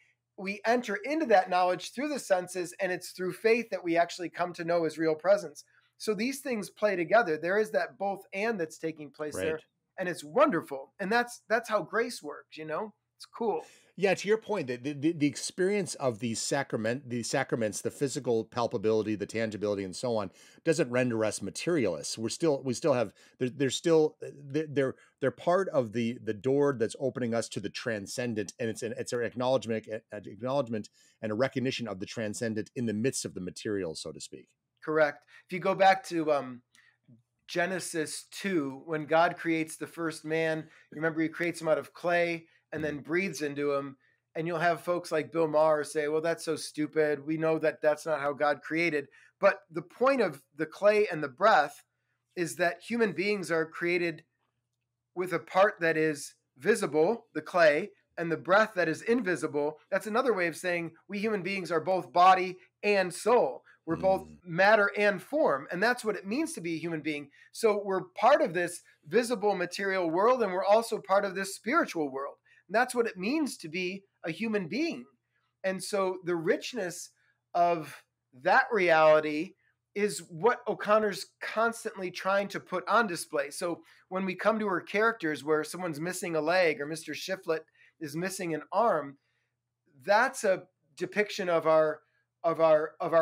enter into that knowledge through the senses, and it's through faith that we actually come to know his real presence. So these things play together. There is that both and that's taking place there, and it's wonderful. And that's how grace works, It's cool. Yeah, to your point, the experience of the sacraments, the physical palpability, the tangibility, and so on, doesn't render us materialists. We still have they're part of the door that's opening us to the transcendent, and it's an acknowledgement and a recognition of the transcendent in the midst of the material, so to speak. Correct. If you go back to Genesis 2, when God creates the first man, remember he creates him out of clay and then breathes into him. And you'll have folks like Bill Maher say, well, that's so stupid. We know that that's not how God created. But the point of the clay and the breath is that human beings are created with a part that is visible, the clay, and the breath that is invisible. That's another way of saying we human beings are both body and soul. We're both matter and form. And that's what it means to be a human being. So we're part of this visible material world, and we're also part of this spiritual world. And that's what it means to be a human being. And so the richness of that reality is what O'Connor's constantly trying to put on display. So when we come to her characters where someone's missing a leg or Mr. Shiflett is missing an arm, that's a depiction of our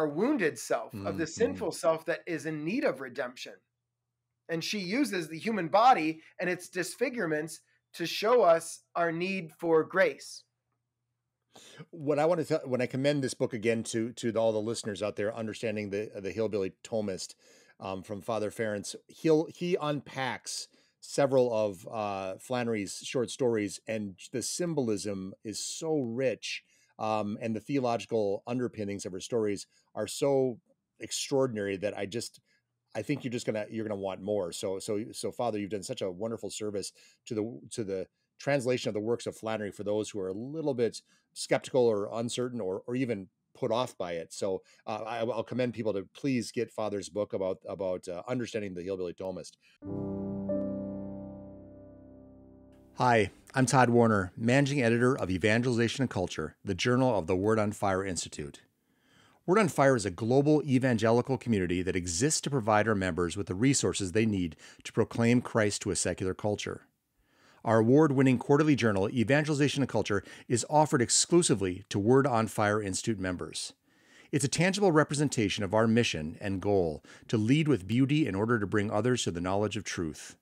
wounded self, of the sinful self that is in need of redemption. And she uses the human body and its disfigurements to show us our need for grace. What I want to tell, when I commend this book again to all the listeners out there, understanding the Hillbilly Thomist from Father Ference, he unpacks several of Flannery's short stories, and the symbolism is so rich, and the theological underpinnings of her stories are so extraordinary that I think you're gonna want more. So Father, you've done such a wonderful service to the translation of the works of Flannery for those who are a little bit skeptical or uncertain or even put off by it. So I'll commend people to please get Father's book about understanding the Hillbilly Thomist. Hi, I'm Todd Warner, managing editor of Evangelization Culture, the journal of the Word on Fire Institute. Word on Fire is a global evangelical community that exists to provide our members with the resources they need to proclaim Christ to a secular culture. Our award-winning quarterly journal, Evangelization Culture, is offered exclusively to Word on Fire Institute members. It's a tangible representation of our mission and goal to lead with beauty in order to bring others to the knowledge of truth.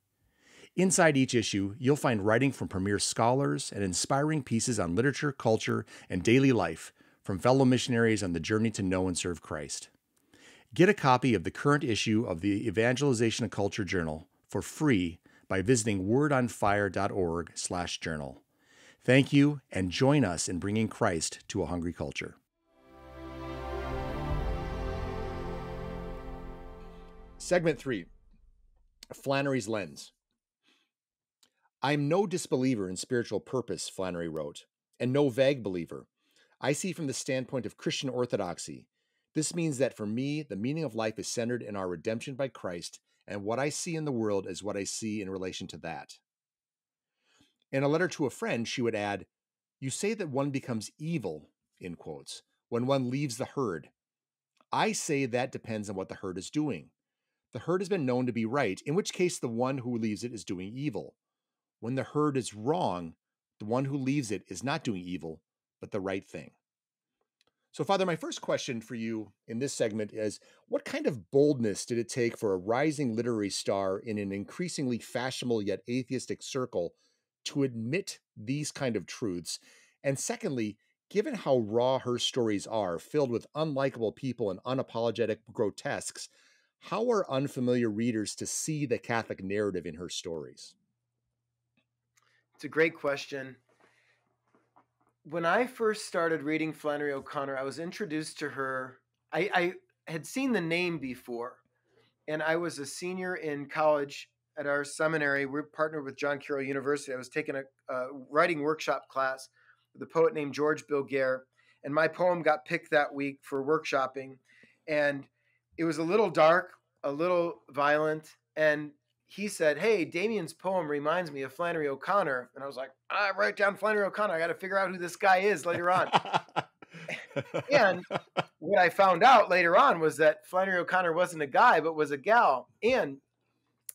Inside each issue, you'll find writing from premier scholars and inspiring pieces on literature, culture, and daily life from fellow missionaries on the journey to know and serve Christ. Get a copy of the current issue of the Evangelization Culture Journal for free by visiting wordonfire.org/journal. Thank you, and join us in bringing Christ to a hungry culture. Segment 3, Flannery's Lens. I'm no disbeliever in spiritual purpose, Flannery wrote, and no vague believer. I see from the standpoint of Christian orthodoxy. This means that for me, the meaning of life is centered in our redemption by Christ, and what I see in the world is what I see in relation to that. In a letter to a friend, she would add, "You say that one becomes evil," in quotes, when one leaves the herd. I say that depends on what the herd is doing. The herd has been known to be right, in which case the one who leaves it is doing evil. When the herd is wrong, the one who leaves it is not doing evil, but the right thing. So, Father, my first question for you in this segment is, what kind of boldness did it take for a rising literary star in an increasingly fashionable yet atheistic circle to admit these kind of truths? And secondly, given how raw her stories are, filled with unlikable people and unapologetic grotesques, How are unfamiliar readers to see the Catholic narrative in her stories? It's a great question. When I first started reading Flannery O'Connor, I was introduced to her. I had seen the name before, and I was a senior in college at our seminary. We're partnered with John Carroll University. I was taking a writing workshop class with a poet named George Bilguer, and my poem got picked that week for workshopping. And it was a little dark, a little violent, and he said, "Hey, Damian's poem reminds me of Flannery O'Connor." And I was like, "I write down Flannery O'Connor. I got to figure out who this guy is later on." And what I found out later on was that Flannery O'Connor wasn't a guy, but was a gal. And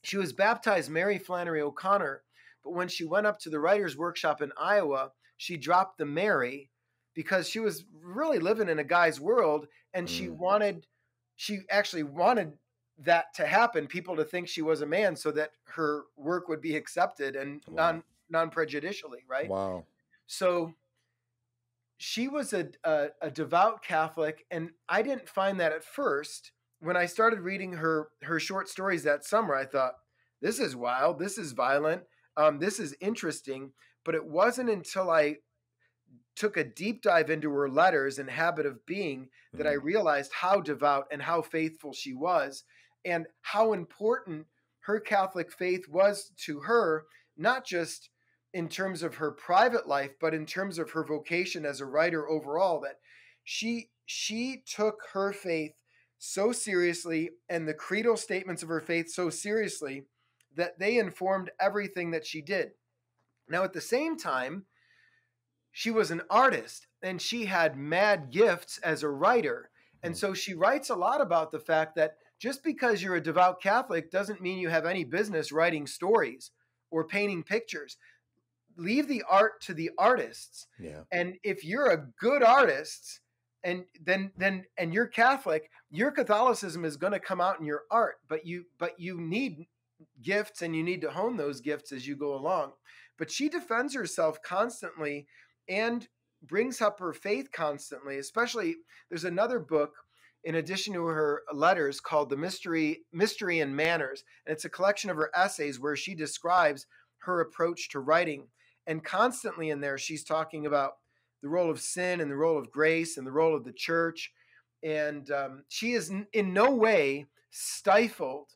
she was baptized Mary Flannery O'Connor. But when she went up to the writer's workshop in Iowa, she dropped the Mary because she was really living in a guy's world. And she actually wanted that to happen, people to think she was a man so that her work would be accepted and non-prejudicially, right? Wow. So she was a devout Catholic, and I didn't find that at first. When I started reading her short stories that summer, I thought, this is wild, this is violent, this is interesting. But it wasn't until I took a deep dive into her letters and habit of being that I realized how devout and how faithful she was, and how important her Catholic faith was to her, not just in terms of her private life, but in terms of her vocation as a writer overall, that she took her faith so seriously and the creedal statements of her faith so seriously that they informed everything that she did. Now, at the same time, she was an artist and she had mad gifts as a writer. And so she writes a lot about the fact that just because you're a devout Catholic doesn't mean you have any business writing stories or painting pictures. Leave the art to the artists. Yeah. And if you're a good artist and you're Catholic, your Catholicism is going to come out in your art, but you need gifts and you need to hone those gifts as you go along. But she defends herself constantly and brings up her faith constantly. Especially, there's another book in addition to her letters called The Mystery and Manners. And it's a collection of her essays where she describes her approach to writing. And constantly in there, she's talking about the role of sin and the role of grace and the role of the church. And she is in no way stifled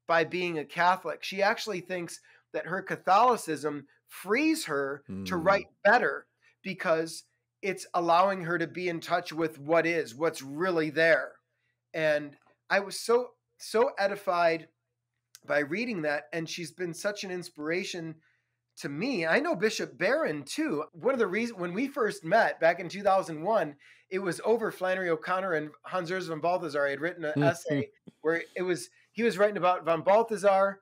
by being a Catholic. She actually thinks that her Catholicism frees her to write better because it's allowing her to be in touch with what's really there. And I was so edified by reading that. And she's been such an inspiration to me. I know Bishop Barron too. One of the reasons when we first met back in 2001, it was over Flannery O'Connor and Hans Urs von Balthasar. I had written an essay where he was writing about von Balthasar,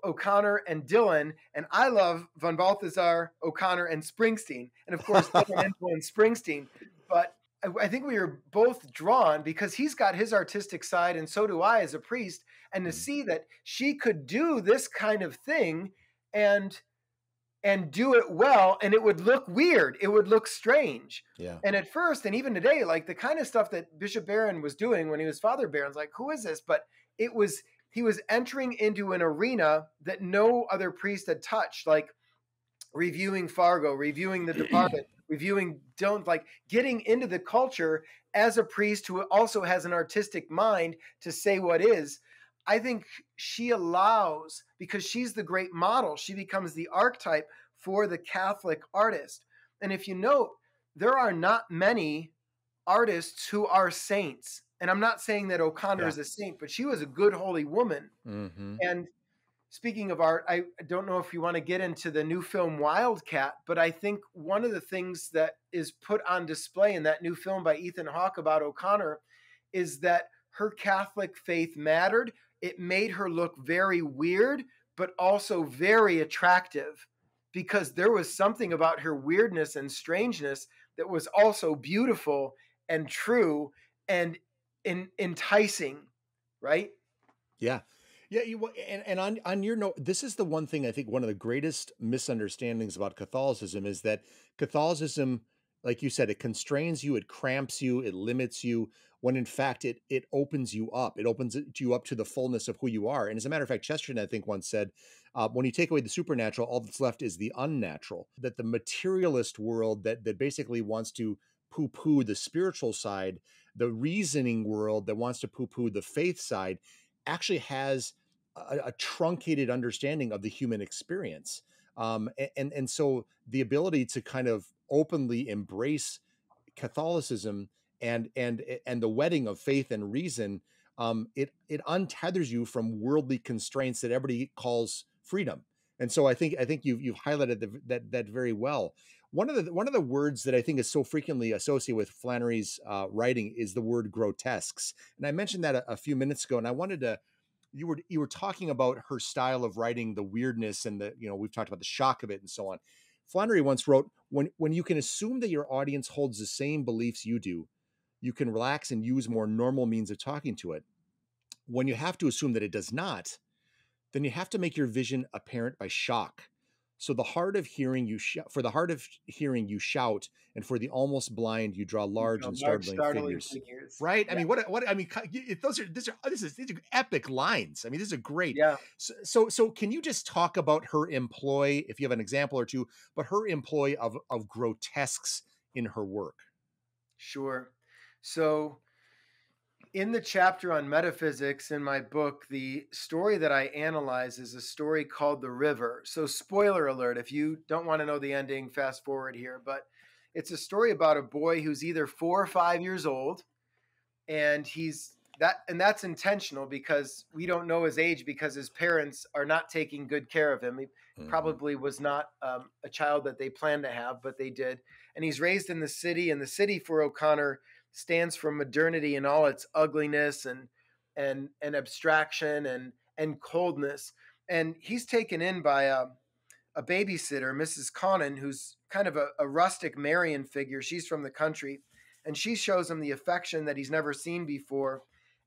O'Connor, and Dylan, and I love von Balthasar, O'Connor, and Springsteen, and of course Dylan influenced Springsteen. But I think we were both drawn because he's got his artistic side, and so do I as a priest. And to see that she could do this kind of thing and do it well, and it would look weird, it would look strange. Yeah. And at first, and even today, like the kind of stuff that Bishop Barron was doing when he was Father Barron's, like, who is this? But he was entering into an arena that no other priest had touched, like reviewing Fargo, reviewing The Departed, reviewing Dylan, like getting into the culture as a priest who also has an artistic mind to say what is. I think she allows, because she's the great model, she becomes the archetype for the Catholic artist. And if you note, there are not many artists who are saints. And I'm not saying that O'Connor is a saint, but she was a good, holy woman. And speaking of art, I don't know if you want to get into the new film Wildcat, but I think one of the things that is put on display in that new film by Ethan Hawke about O'Connor is that her Catholic faith mattered. It made her look very weird, but also very attractive, because there was something about her weirdness and strangeness that was also beautiful and true and enticing, right? Yeah. Yeah. And on your note, this is the one thing I think one of the greatest misunderstandings about Catholicism is that Catholicism, like you said, it constrains you, it cramps you, it limits you. when in fact it opens you up. It opens you up to the fullness of who you are. And as a matter of fact, Chesterton, I think, once said, when you take away the supernatural, all that's left is the unnatural. That the materialist world that basically wants to poo-poo the spiritual side, the reasoning world that wants to poo-poo the faith side, actually has a truncated understanding of the human experience. And so the ability to kind of openly embrace Catholicism and the wedding of faith and reason, it untethers you from worldly constraints that everybody calls freedom. And so I think you've highlighted that very well. One of the words that I think is so frequently associated with Flannery's writing is the word grotesques. And I mentioned that a few minutes ago, and I wanted to. You were talking about her style of writing, the weirdness, and we've talked about the shock of it and so on. Flannery once wrote, when you can assume that your audience holds the same beliefs you do, you can relax and use more normal means of talking to it. When you have to assume that it does not, then you have to make your vision apparent by shock. So for the hard of hearing you shout, and for the almost blind you draw large and startling figures. Right? Yeah. I mean, these are epic lines. I mean, these are great. Yeah. So can you just talk about her employ, if you have an example or two, but her employ of grotesques in her work? Sure. So in the chapter on metaphysics in my book, the story that I analyze is a story called The River. So spoiler alert, if you don't want to know the ending, fast forward here. But it's a story about a boy who's either 4 or 5 years old. And that's intentional because we don't know his age because his parents are not taking good care of him. He probably was not a child that they planned to have, but they did. And he's raised in the city, and the city for O'Connor stands for modernity in all its ugliness and abstraction and coldness. And he's taken in by a babysitter, Mrs. Connon, who's kind of a rustic Marian figure. She's from the country, and she shows him the affection that he's never seen before,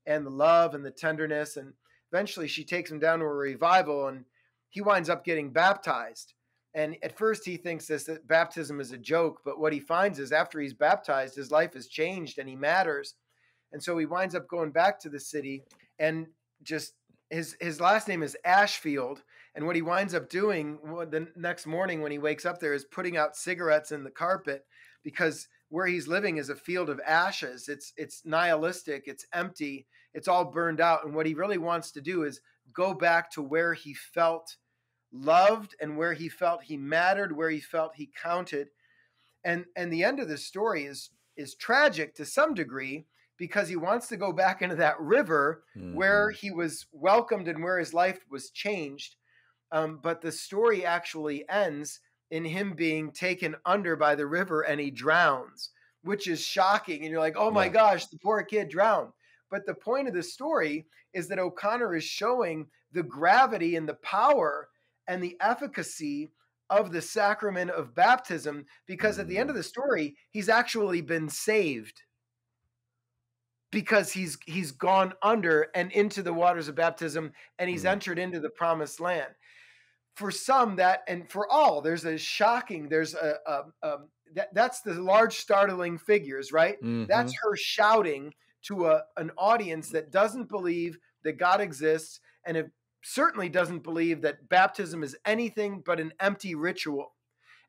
and the love and the tenderness. And eventually she takes him down to a revival, and he winds up getting baptized. And at first he thinks that baptism is a joke, but what he finds is after he's baptized, his life has changed and he matters. And so he winds up going back to the city, and just his last name is Ashfield. And what he winds up doing the next morning when he wakes up there is putting out cigarettes in the carpet, because where he's living is a field of ashes. It's nihilistic, it's empty, it's all burned out. And what he really wants to do is go back to where he felt loved and where he felt he mattered, where he felt he counted. And the end of the story is tragic to some degree, because he wants to go back into that river where he was welcomed and where his life was changed. But the story actually ends in him being taken under by the river and he drowns, which is shocking. And you're like, oh my gosh, the poor kid drowned. But the point of the story is that O'Connor is showing the gravity and the power and the efficacy of the sacrament of baptism, because at the end of the story, he's actually been saved because he's gone under and into the waters of baptism, and he's entered into the promised land. For some, that, and for all, there's a shocking, there's that's the large startling figures, right? That's her shouting to an audience that doesn't believe that God exists, and it certainly doesn't believe that baptism is anything but an empty ritual.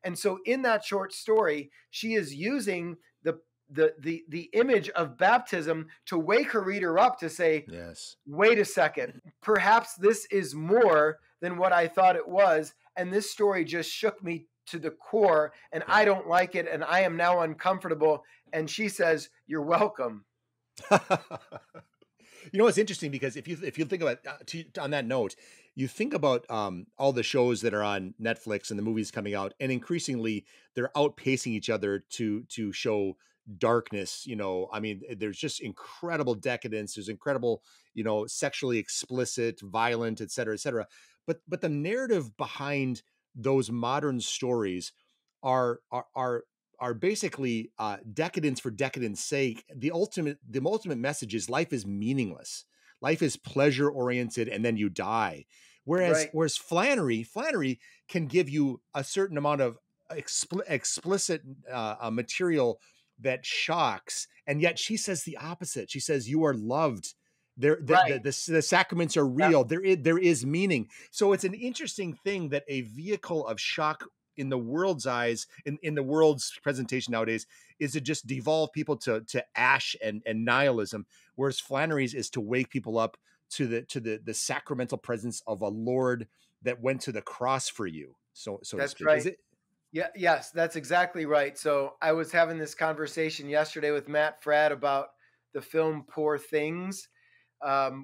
And so in that short story, she is using the image of baptism to wake her reader up to say, yes, wait a second, perhaps this is more than what I thought it was. And this story just shook me to the core, and I don't like it, and I am now uncomfortable. And she says, you're welcome. You know, it's interesting because if you think about on that note, you think about all the shows that are on Netflix and the movies coming out, and increasingly they're outpacing each other to show darkness. You know, I mean, there's just incredible decadence. There's incredible, sexually explicit, violent, et cetera, et cetera. But the narrative behind those modern stories are basically decadence for decadence sake. The ultimate message is life is meaningless. Life is pleasure oriented, and then you die. Whereas Flannery can give you a certain amount of explicit material that shocks. And yet she says the opposite. She says, you are loved. Right. The sacraments are Yep. real. There is meaning. So it's an interesting thing that a vehicle of shock in the world's eyes, in the world's presentation nowadays, is to just devolve people to ash and nihilism, whereas Flannery's is to wake people up to the sacramental presence of a Lord that went to the cross for you, so to That's speak. Is right. it? Yeah, yes, that's exactly right. So I was having this conversation yesterday with Matt Fradd about the film Poor Things,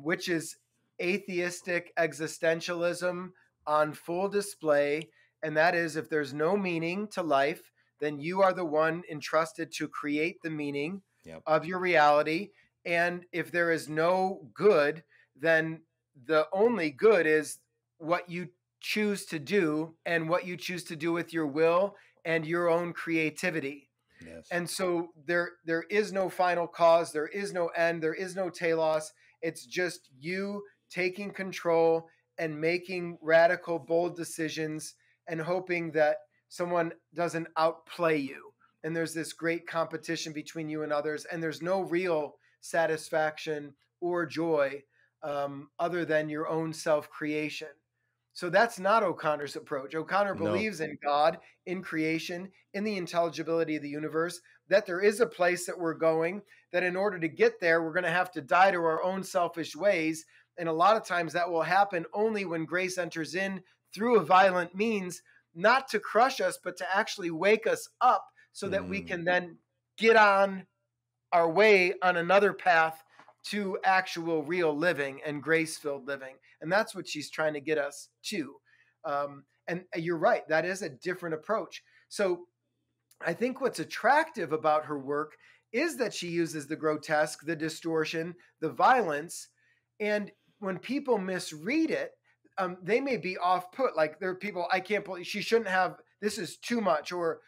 which is atheistic existentialism on full display. And that is, if there's no meaning to life, then you are the one entrusted to create the meaning Yep. of your reality. And if there is no good, then the only good is what you choose to do and what you choose to do with your will and your own creativity. Yes. And so there is no final cause, there is no end, there is no telos. It's just you taking control and making radical, bold decisions and hoping that someone doesn't outplay you. And there's this great competition between you and others, and there's no real satisfaction or joy other than your own self-creation. So that's not O'Connor's approach. O'Connor No. believes in God, in creation, in the intelligibility of the universe, that there is a place that we're going, that in order to get there, we're going to have to die to our own selfish ways. And a lot of times that will happen only when grace enters in through a violent means, not to crush us, but to actually wake us up so that we can then get on our way on another path to actual real living and grace-filled living. And that's what she's trying to get us to. And you're right, that is a different approach. So I think what's attractive about her work is that she uses the grotesque, the distortion, the violence. And when people misread it, they may be off put. Like there are people, I can't believe she shouldn't have, this is too much, or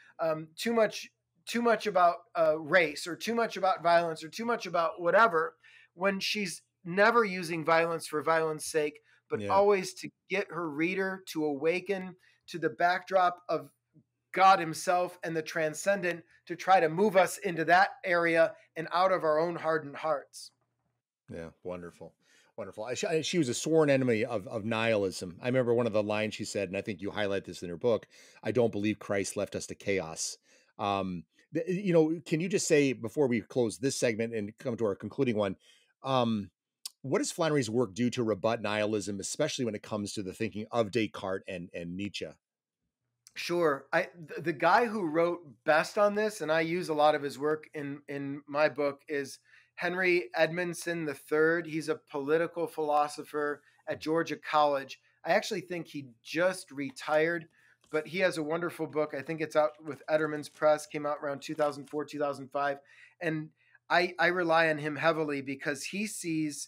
too much about race, or too much about violence, or too much about whatever, when she's never using violence for violence sake, but always to get her reader to awaken to the backdrop of God himself and the transcendent, to try to move us into that area and out of our own hardened hearts. Yeah, wonderful. Wonderful. She was a sworn enemy of nihilism. I remember one of the lines she said, and I think you highlight this in her book, I don't believe Christ left us to chaos. Can you just say, before we close this segment and come to our concluding one, what does Flannery's work do to rebut nihilism, especially when it comes to the thinking of Descartes and Nietzsche? Sure. The guy who wrote best on this, and I use a lot of his work in my book, is Henry Edmondson III. He's a political philosopher at Georgia College. I actually think he just retired, but he has a wonderful book. I think it's out with Etterman's Press, came out around 2004, 2005. And I rely on him heavily because he sees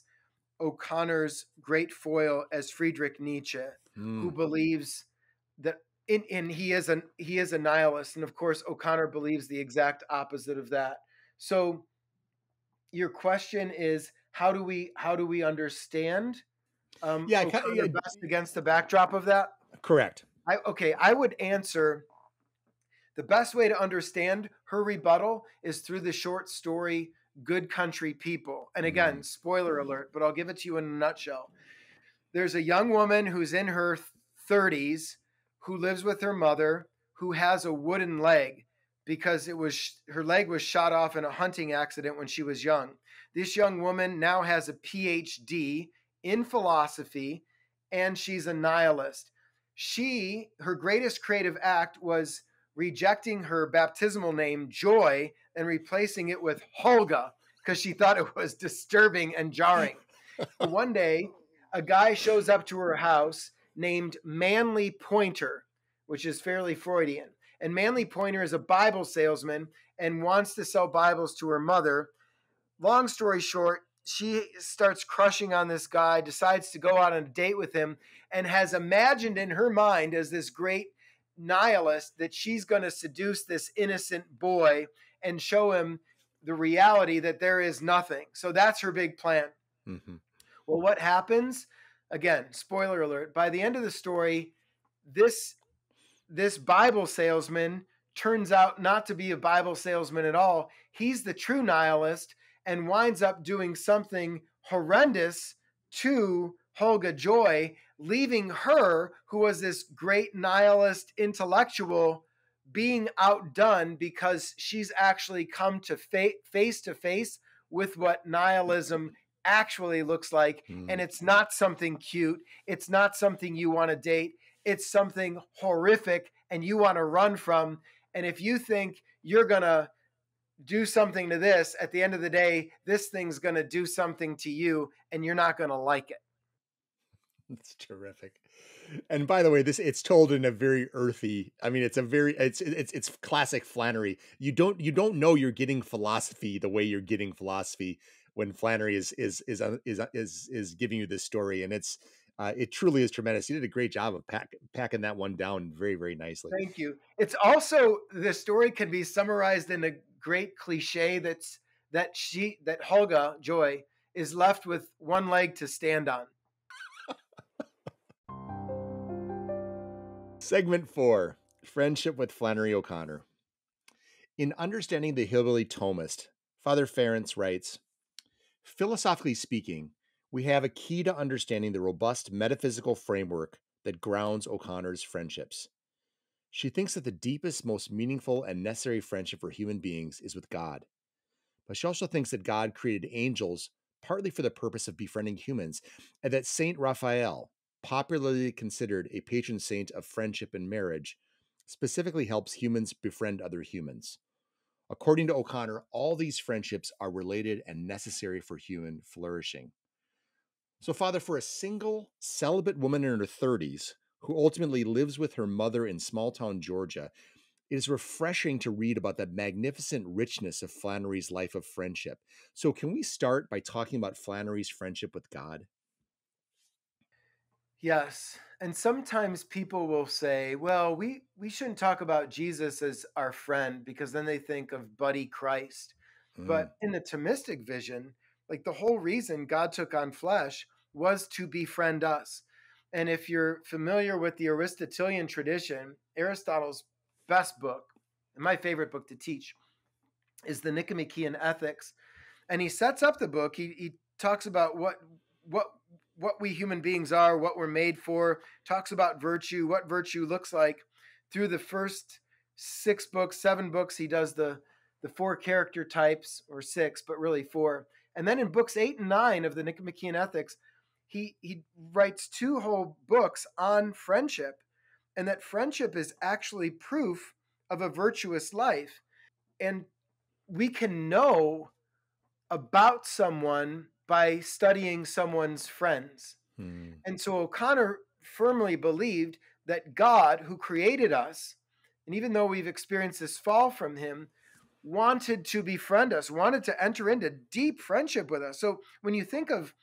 O'Connor's great foil as Friedrich Nietzsche, who believes that and he is a nihilist, and of course O'Connor believes the exact opposite of that. So your question is, how do we understand O'Connor best against the backdrop of that? Correct. I would answer, the best way to understand her rebuttal is through the short story Good Country People. And again, spoiler alert, but I'll give it to you in a nutshell. There's a young woman who's in her 30s who lives with her mother, who has a wooden leg because her leg was shot off in a hunting accident when she was young. This young woman now has a PhD in philosophy, and she's a nihilist. Her greatest creative act was rejecting her baptismal name, Joy, and replacing it with Holga because she thought it was disturbing and jarring. One day, a guy shows up to her house named Manly Pointer, which is fairly Freudian. And Manly Pointer is a Bible salesman and wants to sell Bibles to her mother. Long story short, she starts crushing on this guy, decides to go out on a date with him, and has imagined in her mind as this great nihilist that she's going to seduce this innocent boy and show him the reality that there is nothing. So that's her big plan. Mm-hmm. Well, what happens? Again, spoiler alert. By the end of the story, this Bible salesman turns out not to be a Bible salesman at all. He's the true nihilist and winds up doing something horrendous to Holga Joy, leaving her, who was this great nihilist intellectual, being outdone because she's actually come to face to face with what nihilism actually looks like. And it's not something cute. It's not something you want to date. It's something horrific and you want to run from. And if you think you're going to do something to this, at the end of the day, this thing's going to do something to you and you're not going to like it. That's terrific. And by the way, it's told in a very earthy, I mean, it's classic Flannery. You don't know you're getting philosophy the way you're getting philosophy when Flannery is giving you this story. And it truly is tremendous. You did a great job of packing that one down very, very nicely. Thank you. It's also, the story can be summarized in a great cliche that Holga Joy is left with one leg to stand on. Segment 4, Friendship with Flannery O'Connor. In understanding the Hillbilly Thomist, Father Ference writes, philosophically speaking, we have a key to understanding the robust metaphysical framework that grounds O'Connor's friendships. She thinks that the deepest, most meaningful, and necessary friendship for human beings is with God. But she also thinks that God created angels partly for the purpose of befriending humans, and that Saint Raphael, popularly considered a patron saint of friendship and marriage, specifically helps humans befriend other humans. According to O'Connor, all these friendships are related and necessary for human flourishing. So, Father, for a single celibate woman in her 30s who ultimately lives with her mother in small-town Georgia, it is refreshing to read about the magnificent richness of Flannery's life of friendship. So can we start by talking about Flannery's friendship with God? Yes. And sometimes people will say, well, we shouldn't talk about Jesus as our friend because then they think of Buddy Christ. But in the Thomistic vision, like the whole reason God took on flesh was to befriend us. And if you're familiar with the Aristotelian tradition, Aristotle's best book, and my favorite book to teach, is the Nicomachean Ethics. And he sets up the book. He talks about what we human beings are, what we're made for, talks about virtue, what virtue looks like. Through the first 7 books, he does the 4 character types, or 6, but really 4. And then in books 8 and 9 of the Nicomachean Ethics, he writes 2 whole books on friendship, and that friendship is actually proof of a virtuous life. And we can know about someone by studying someone's friends. And so O'Connor firmly believed that God, who created us, and even though we've experienced this fall from him, wanted to befriend us, wanted to enter into deep friendship with us. So when you think of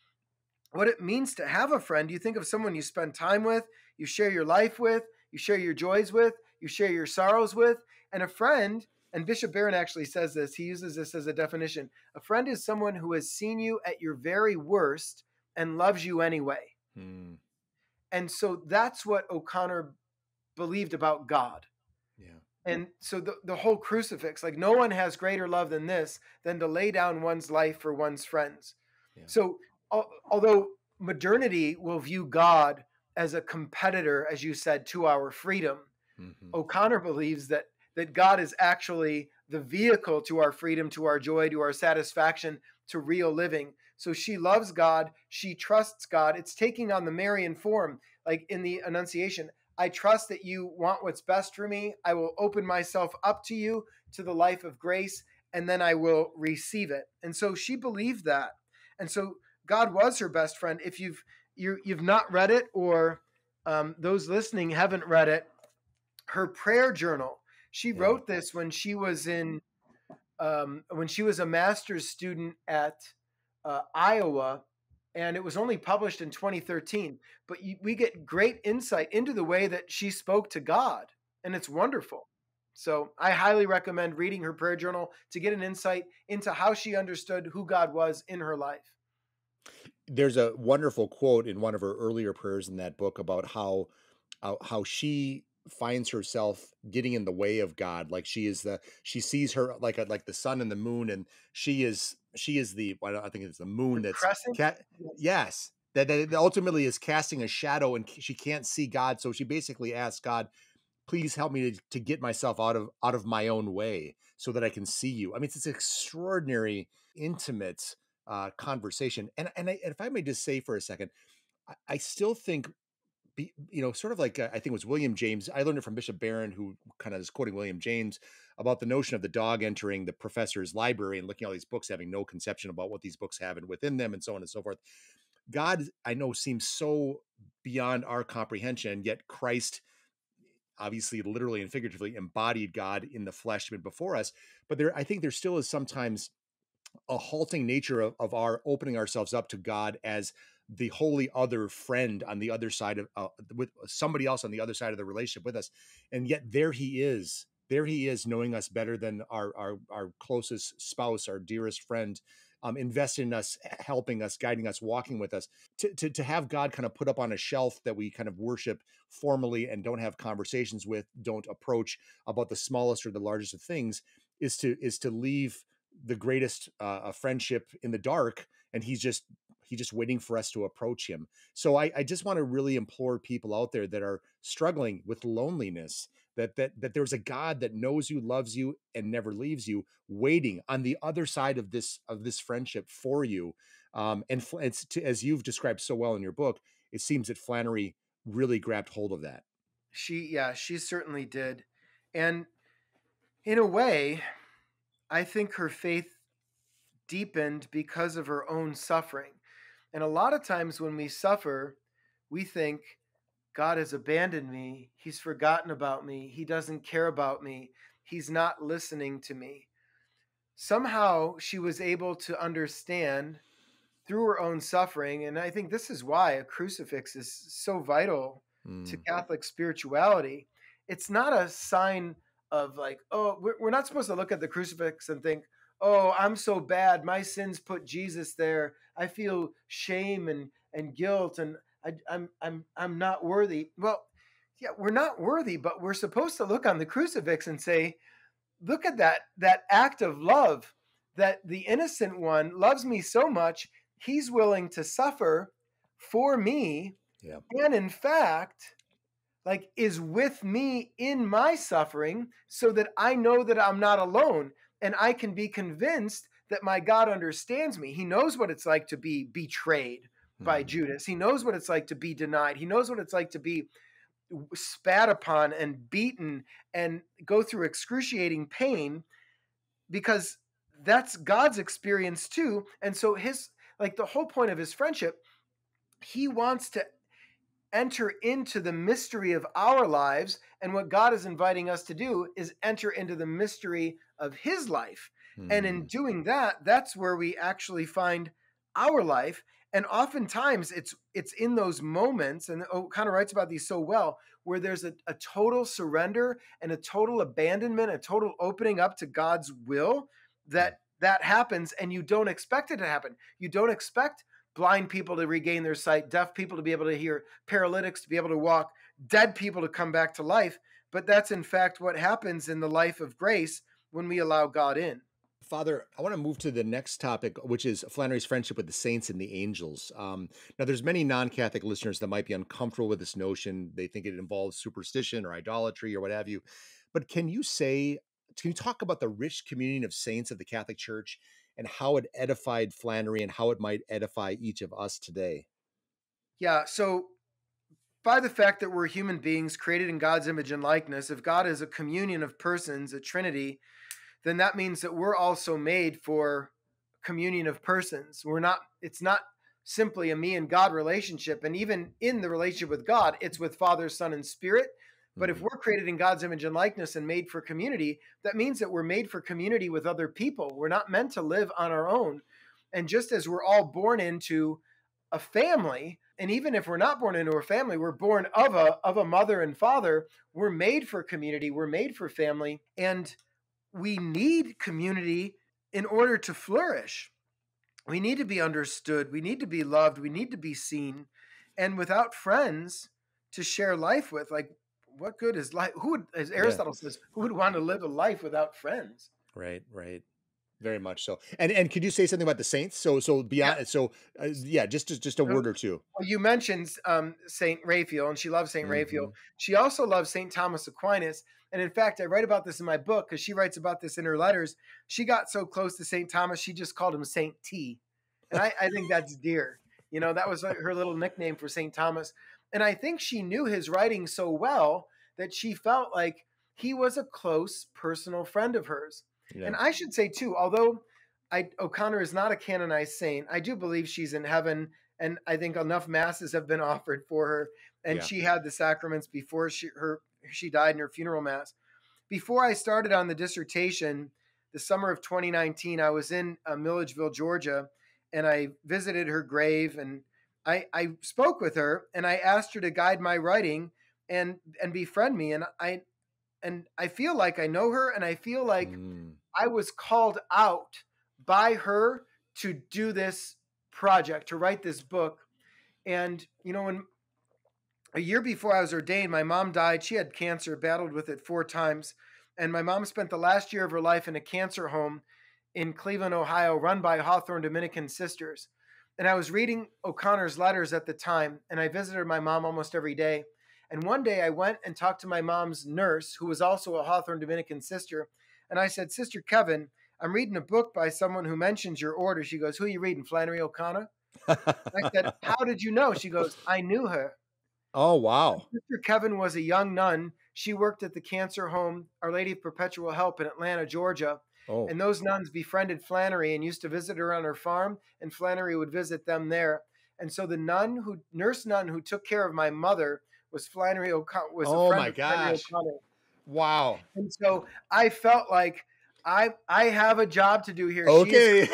what it means to have a friend, you think of someone you spend time with, you share your life with, you share your joys with, you share your sorrows with. And a friend, and Bishop Barron actually says this, he uses this as a definition, a friend is someone who has seen you at your very worst and loves you anyway. And so that's what O'Connor believed about God. Yeah. And so the whole crucifix, like no one has greater love than this, than to lay down one's life for one's friends. Yeah. So although modernity will view God as a competitor, as you said, to our freedom, O'Connor believes that God is actually the vehicle to our freedom, to our joy, to our satisfaction, to real living. So she loves God. She trusts God. It's taking on the Marian form, like in the Annunciation. I trust that you want what's best for me. I will open myself up to you, to the life of grace, and then I will receive it. And so she believed that. And so God was her best friend. If you've not read it, or those listening haven't read it, her prayer journal. She wrote this when she was a master's student at Iowa, and it was only published in 2013. But we get great insight into the way that she spoke to God, and it's wonderful. So I highly recommend reading her prayer journal to get an insight into how she understood who God was in her life. There's a wonderful quote in one of her earlier prayers in that book about how she finds herself getting in the way of God. Like she sees her like the sun and the moon, and she is the, well, I think it's the moon The that's crescent? yes, that ultimately is casting a shadow, and she can't see God. So she basically asks God, please help me to get myself out of my own way so that I can see you. I mean, it's extraordinary, intimate conversation. And if I may just say for a second, I still think, sort of like I think it was William James. I learned it from Bishop Barron, who kind of is quoting William James about the notion of the dog entering the professor's library and looking at all these books, having no conception about what these books have and within them, and so on and so forth. God, I know, seems so beyond our comprehension, yet Christ obviously literally and figuratively embodied God in the flesh before us. But I think there still is sometimes a halting nature of our opening ourselves up to God as the holy other friend on the other side of with somebody else on the other side of the relationship with us. And yet there he is knowing us better than our closest spouse, our dearest friend, invested in us, helping us, guiding us, walking with us. To have God kind of put up on a shelf that we kind of worship formally and don't have conversations with, don't approach about the smallest or the largest of things, is to leave the greatest friendship in the dark, and he's just waiting for us to approach him. So I just want to really implore people out there that are struggling with loneliness, that there's a God that knows you, loves you, and never leaves you, waiting on the other side of this friendship for you. As you've described so well in your book, it seems that Flannery really grabbed hold of that. She certainly did. And in a way, I think her faith deepened because of her own suffering. And a lot of times when we suffer, we think, God has abandoned me. He's forgotten about me. He doesn't care about me. He's not listening to me. Somehow she was able to understand through her own suffering. And I think this is why a crucifix is so vital to Catholic spirituality. It's not a sign of like, oh, we're not supposed to look at the crucifix and think, oh, I'm so bad. My sins put Jesus there. I feel shame and guilt, and I'm not worthy. Well, yeah, we're not worthy, but we're supposed to look on the crucifix and say, look at that act of love, that the innocent one loves me so much, he's willing to suffer for me. Yeah. And in fact, like, is with me in my suffering so that I know that I'm not alone, and I can be convinced that my God understands me. He knows what it's like to be betrayed by Judas. He knows what it's like to be denied. He knows what it's like to be spat upon and beaten and go through excruciating pain, because that's God's experience too. And so the whole point of his friendship, he wants to enter into the mystery of our lives. And what God is inviting us to do is enter into the mystery of his life. And in doing that, that's where we actually find our life. And oftentimes it's in those moments, and O'Connor writes about these so well, where there's a total surrender and a total abandonment, a total opening up to God's will that happens, and you don't expect it to happen. You don't expect blind people to regain their sight, deaf people to be able to hear, paralytics to be able to walk, dead people to come back to life. But that's in fact what happens in the life of grace when we allow God in. Father, I want to move to the next topic, which is Flannery's friendship with the saints and the angels. Now, there's many non-Catholic listeners that might be uncomfortable with this notion. They think it involves superstition or idolatry or what have you. But can you talk about the rich communion of saints of the Catholic Church and how it edified Flannery and how it might edify each of us today? Yeah, so by the fact that we're human beings created in God's image and likeness, if God is a communion of persons, a Trinity, then that means that we're also made for communion of persons. It's not simply a me and God relationship. And even in the relationship with God, it's with Father, Son, and Spirit. But if we're created in God's image and likeness and made for community, that means that we're made for community with other people. We're not meant to live on our own. And just as we're all born into a family, and even if we're not born into a family, we're born of a mother and father, we're made for community, we're made for family, and we need community in order to flourish. We need to be understood, we need to be loved, we need to be seen. And without friends to share life with, like, what good is life? Who would, as Yeah. Aristotle says, who would want to live a life without friends? Right. Very much so. And could you say something about the saints? So beyond, just a word or two. Well, you mentioned Saint Raphael, and she loves Saint Raphael. She also loves St Thomas Aquinas. And in fact, I write about this in my book because she writes about this in her letters. She got so close to St Thomas, she just called him Saint T. And I think that's dear. That was her little nickname for St Thomas. And I think she knew his writing so well that she felt like he was a close personal friend of hers. Yeah. And I should say too, although O'Connor is not a canonized saint, I do believe she's in heaven, and I think enough masses have been offered for her, and she had the sacraments before she died in her funeral mass. Before I started on the dissertation, the summer of 2019, I was in Milledgeville, Georgia, and I visited her grave, and I spoke with her, and I asked her to guide my writing and befriend me, and I feel like I know her, and I feel like I was called out by her to do this project, to write this book. And, when a year before I was ordained, my mom died. She had cancer, battled with it 4 times. And my mom spent the last year of her life in a cancer home in Cleveland, Ohio, run by Hawthorne Dominican sisters. And I was reading O'Connor's letters at the time, and I visited my mom almost every day. And one day I went and talked to my mom's nurse, who was also a Hawthorne Dominican sister. And I said, Sister Kevin, I'm reading a book by someone who mentions your order. She goes, who are you reading, Flannery O'Connor? I said, how did you know? She goes, I knew her. Oh, wow. Sister Kevin was a young nun. She worked at the cancer home, Our Lady of Perpetual Help in Atlanta, Georgia. Oh. And those nuns befriended Flannery and used to visit her on her farm, and Flannery would visit them there. And so the nurse nun who took care of my mother was Flannery O'Connor. Oh my gosh! Wow! And so I felt like I have a job to do here. Okay.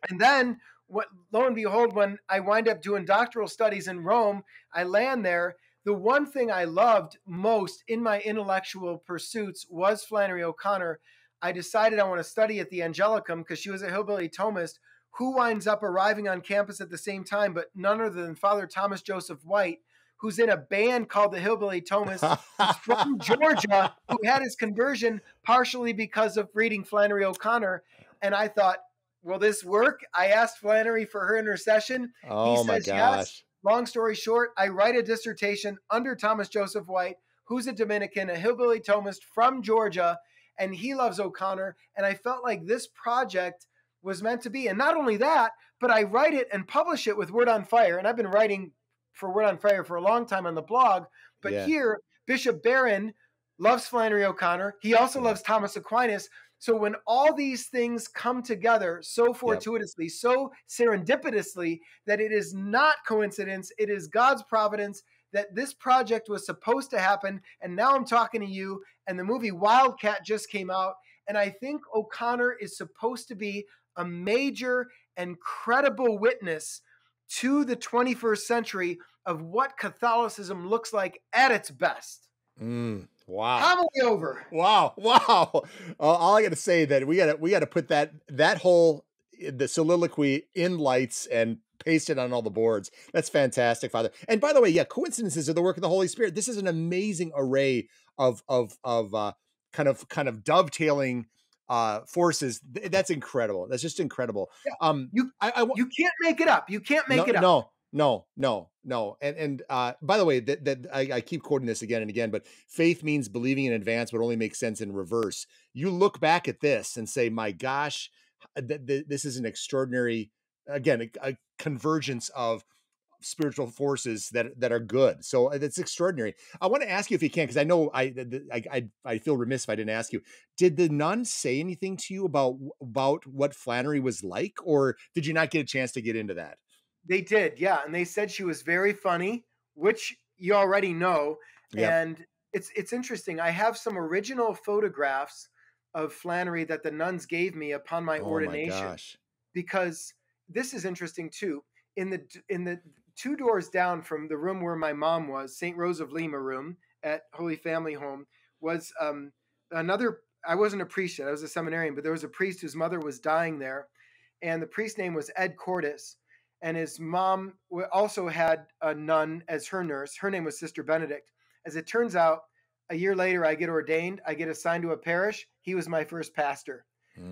And then, lo and behold, when I wind up doing doctoral studies in Rome, I land there. The one thing I loved most in my intellectual pursuits was Flannery O'Connor. I decided I want to study at the Angelicum because she was a Hillbilly Thomist who winds up arriving on campus at the same time, but none other than Father Thomas Joseph White, who's in a band called the Hillbilly Thomists, who's from Georgia, who had his conversion partially because of reading Flannery O'Connor. And I thought, will this work? I asked Flannery for her intercession. Oh, he says yes. Long story short, I write a dissertation under Thomas Joseph White, who's a Dominican, a Hillbilly Thomist from Georgia, and he loves O'Connor. And I felt like this project was meant to be. And not only that, but I write it and publish it with Word on Fire. And I've been writing for Word on Fire for a long time on the blog. But here, Bishop Barron loves Flannery O'Connor. He also loves Thomas Aquinas. So when all these things come together so fortuitously, so serendipitously, that it is not coincidence, it is God's providence that this project was supposed to happen. And now I'm talking to you, and the movie Wildcat just came out. And I think O'Connor is supposed to be a major and credible witness to the 21st century of what Catholicism looks like at its best. Wow. Homily over. Wow. All I got to say that we got to put that whole, the soliloquy in lights and paste it on all the boards. That's fantastic, Father. And by the way, coincidences are the work of the Holy Spirit. This is an amazing array of kind of dovetailing forces. That's incredible. That's just incredible. Yeah. You can't make it up. You can't make it up. No. And by the way, that I keep quoting this again and again, but faith means believing in advance, but only makes sense in reverse. You look back at this and say, my gosh, this is an extraordinary, again, a convergence of spiritual forces that are good. So it's extraordinary. I want to ask you if you can, because I know I feel remiss if I didn't ask you, did the nuns say anything to you about what Flannery was like, or did you not get a chance to get into that? They did, yeah. And they said she was very funny, which you already know. Yep. And it's interesting. I have some original photographs of Flannery that the nuns gave me upon my ordination. My gosh. Because this is interesting too. In the 2 doors down from the room where my mom was, St. Rose of Lima room at Holy Family Home, was another. I wasn't a priest yet. I was a seminarian, but there was a priest whose mother was dying there. And the priest's name was Ed Cordes. And his mom also had a nun as her nurse. Her name was Sister Benedict. As it turns out, a year later, I get ordained. I get assigned to a parish. He was my first pastor.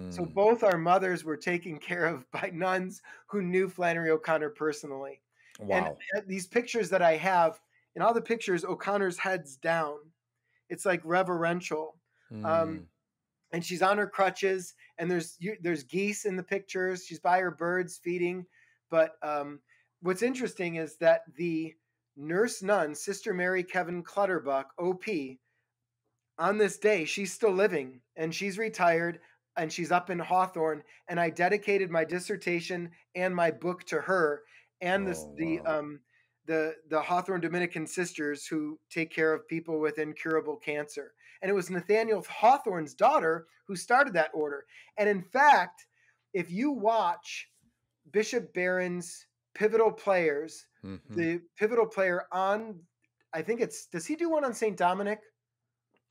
So both our mothers were taken care of by nuns who knew Flannery O'Connor personally. Wow. And these pictures that I have, in all the pictures, O'Connor's head's down. It's like reverential. And she's on her crutches, and there's geese in the pictures. She's by her birds feeding. But what's interesting is that the nurse nun, Sister Mary Kevin Clutterbuck, OP, on this day, she's still living, and she's retired, and she's up in Hawthorne, and I dedicated my dissertation and my book to her, and the Hawthorne Dominican sisters who take care of people with incurable cancer. And it was Nathaniel Hawthorne's daughter who started that order. And in fact, if you watch Bishop Barron's Pivotal Players, the pivotal player on, I think does he do one on St. Dominic?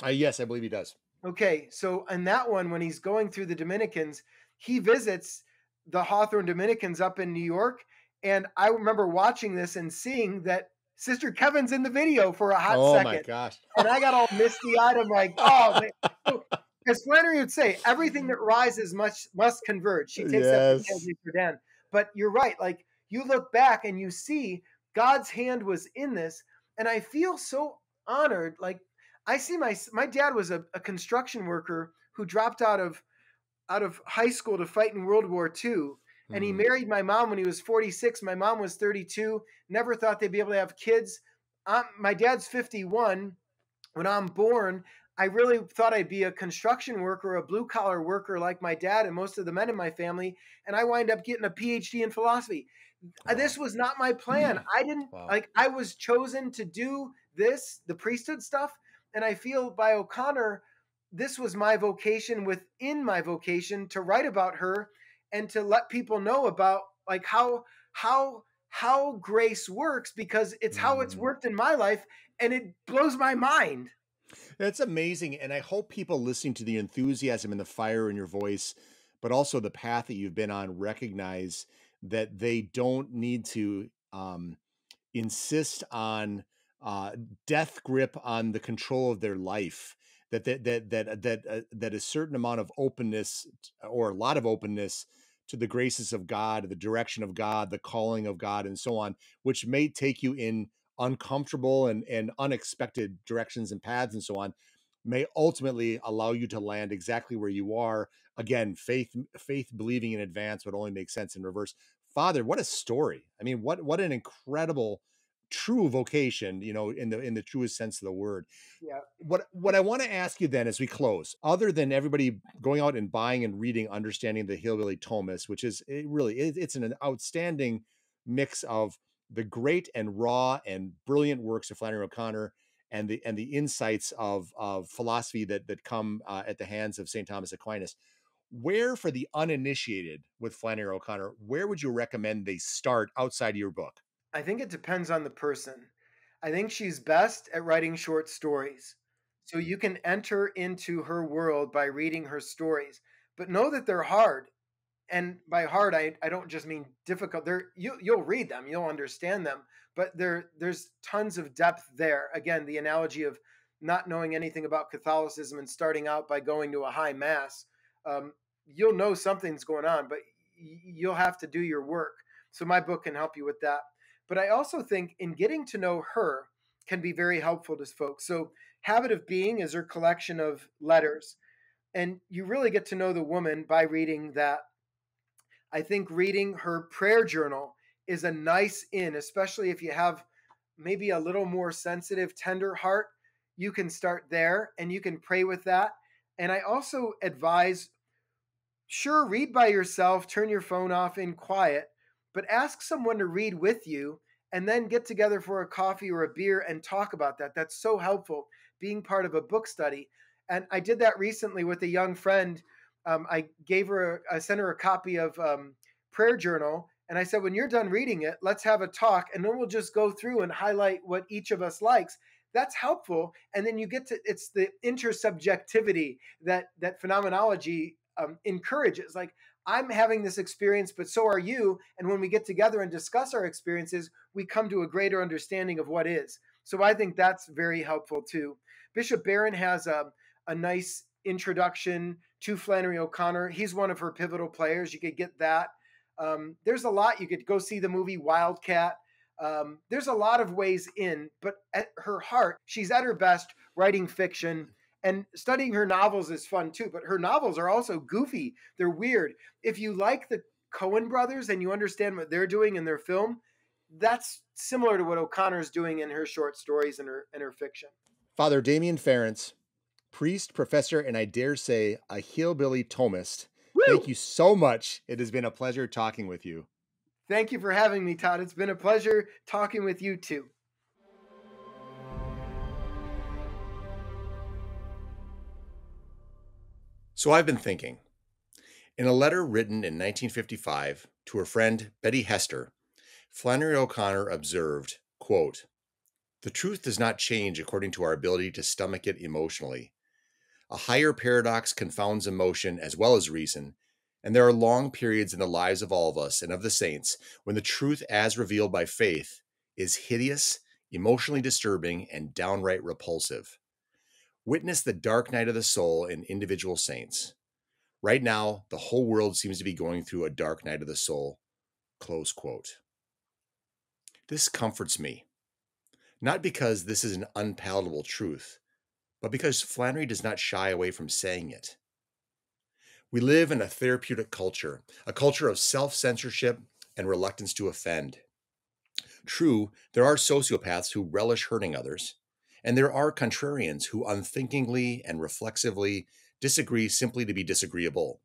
Yes, I believe he does. Okay, so in that one, when he's going through the Dominicans, he visits the Hawthorne Dominicans up in New York. And I remember watching this and seeing that Sister Kevin's in the video for a hot second. Oh my gosh. And I got all misty-eyed. I'm like, oh, man. So, as Flannery would say, everything that rises must converge. She takes that for Dan. But you're right. Like, you look back and you see God's hand was in this. And I feel so honored. Like, I see my dad was a construction worker who dropped out of high school to fight in World War II. And he married my mom when he was 46. My mom was 32. Never thought they'd be able to have kids. My dad's 51. When I'm born, I really thought I'd be a construction worker, a blue-collar worker like my dad and most of the men in my family. And I wind up getting a PhD in philosophy. Wow. This was not my plan. I didn't I was chosen to do this, the priesthood stuff. And I feel by O'Connor, this was my vocation within my vocation to write about her and to let people know about like how grace works, because it's how it's worked in my life, and it blows my mind. That's amazing. And I hope people listening to the enthusiasm and the fire in your voice, but also the path that you've been on, recognize that they don't need to insist on death grip on the control of their life. That a certain amount of openness, or a lot of openness, to the graces of God, the direction of God, the calling of God, and so on, which may take you in uncomfortable and unexpected directions and paths and so on, may ultimately allow you to land exactly where you are. Again, faith believing in advance would only make sense in reverse. Father, what a story. I mean, what an incredible true vocation, in the truest sense of the word. Yeah. What I want to ask you then as we close, other than everybody going out and buying and reading Understanding the Hillbilly Thomist, which is it's an outstanding mix of the great and raw and brilliant works of Flannery O'Connor and the insights of philosophy that come at the hands of St. Thomas Aquinas. Where, for the uninitiated with Flannery O'Connor, where would you recommend they start outside of your book? I think it depends on the person. I think she's best at writing short stories. So you can enter into her world by reading her stories, but know that they're hard. And by hard, I don't just mean difficult. You'll read them, you'll understand them, but there's tons of depth there. Again, the analogy of not knowing anything about Catholicism and starting out by going to a high mass. You'll know something's going on, but you'll have to do your work. So my book can help you with that. But I also think in getting to know her can be very helpful to folks. So Habit of Being is her collection of letters. And you really get to know the woman by reading that. I think reading her prayer journal is a nice in, especially if you have maybe a little more sensitive, tender heart. You can start there and you can pray with that. And I also advise, sure, read by yourself, turn your phone off in quiet, but ask someone to read with you and then get together for a coffee or a beer and talk about that. That's so helpful, being part of a book study. And I did that recently with a young friend. I sent her a copy of Prayer Journal. And I said, when you're done reading it, let's have a talk. And then we'll just go through and highlight what each of us likes. That's helpful. And then it's the intersubjectivity that phenomenology encourages. Like, I'm having this experience, but so are you. And when we get together and discuss our experiences, we come to a greater understanding of what is. So I think that's very helpful too. Bishop Barron has a nice introduction to Flannery O'Connor. He's one of her pivotal players. You could get that. There's a lot. You could go see the movie Wildcat. There's a lot of ways in, but at her heart, she's at her best writing fiction, and studying her novels is fun too. But her novels are also goofy. They're weird. If you like the Coen brothers and you understand what they're doing in their film, that's similar to what O'Connor's doing in her short stories and her fiction. Father Damian Ference, priest, professor, and I dare say a Hillbilly Thomist. Woo! Thank you so much. It has been a pleasure talking with you. Thank you for having me, Tod. It's been a pleasure talking with you too. So I've been thinking. In a letter written in 1955 to her friend Betty Hester, Flannery O'Connor observed, quote, "The truth does not change according to our ability to stomach it emotionally. A higher paradox confounds emotion as well as reason, and there are long periods in the lives of all of us and of the saints when the truth as revealed by faith is hideous, emotionally disturbing, and downright repulsive. Witness the dark night of the soul in individual saints. Right now, the whole world seems to be going through a dark night of the soul." Close quote. This comforts me, not because this is an unpalatable truth, but because Flannery does not shy away from saying it. We live in a therapeutic culture, a culture of self-censorship and reluctance to offend. True, there are sociopaths who relish hurting others, and there are contrarians who unthinkingly and reflexively disagree simply to be disagreeable.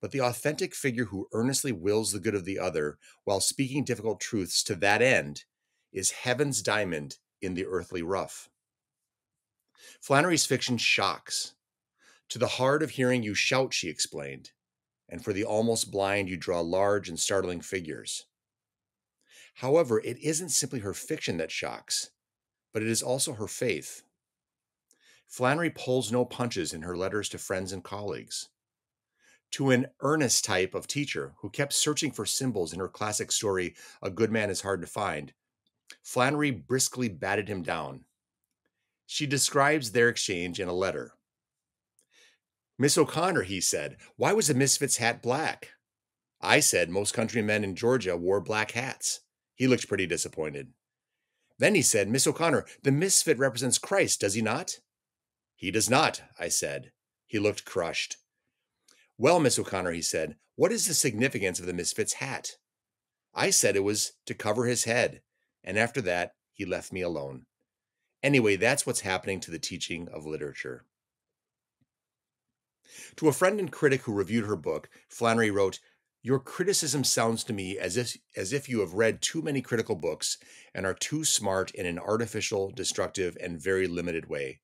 But the authentic figure who earnestly wills the good of the other while speaking difficult truths to that end is heaven's diamond in the earthly rough. Flannery's fiction shocks. To the hard of hearing you shout, she explained, and for the almost blind you draw large and startling figures. However, it isn't simply her fiction that shocks, but it is also her faith. Flannery pulls no punches in her letters to friends and colleagues. To an earnest type of teacher who kept searching for symbols in her classic story, A Good Man is Hard to Find, Flannery briskly batted him down. She describes their exchange in a letter. "Miss O'Connor," he said, "why was the misfit's hat black?" I said most countrymen in Georgia wore black hats. He looked pretty disappointed. Then he said, "Miss O'Connor, the misfit represents Christ, does he not?" "He does not," I said. He looked crushed. "Well, Miss O'Connor," he said, "what is the significance of the misfit's hat?" I said it was to cover his head, and after that, he left me alone. Anyway, that's what's happening to the teaching of literature. To a friend and critic who reviewed her book, Flannery wrote, "Your criticism sounds to me as if you have read too many critical books and are too smart in an artificial, destructive, and very limited way."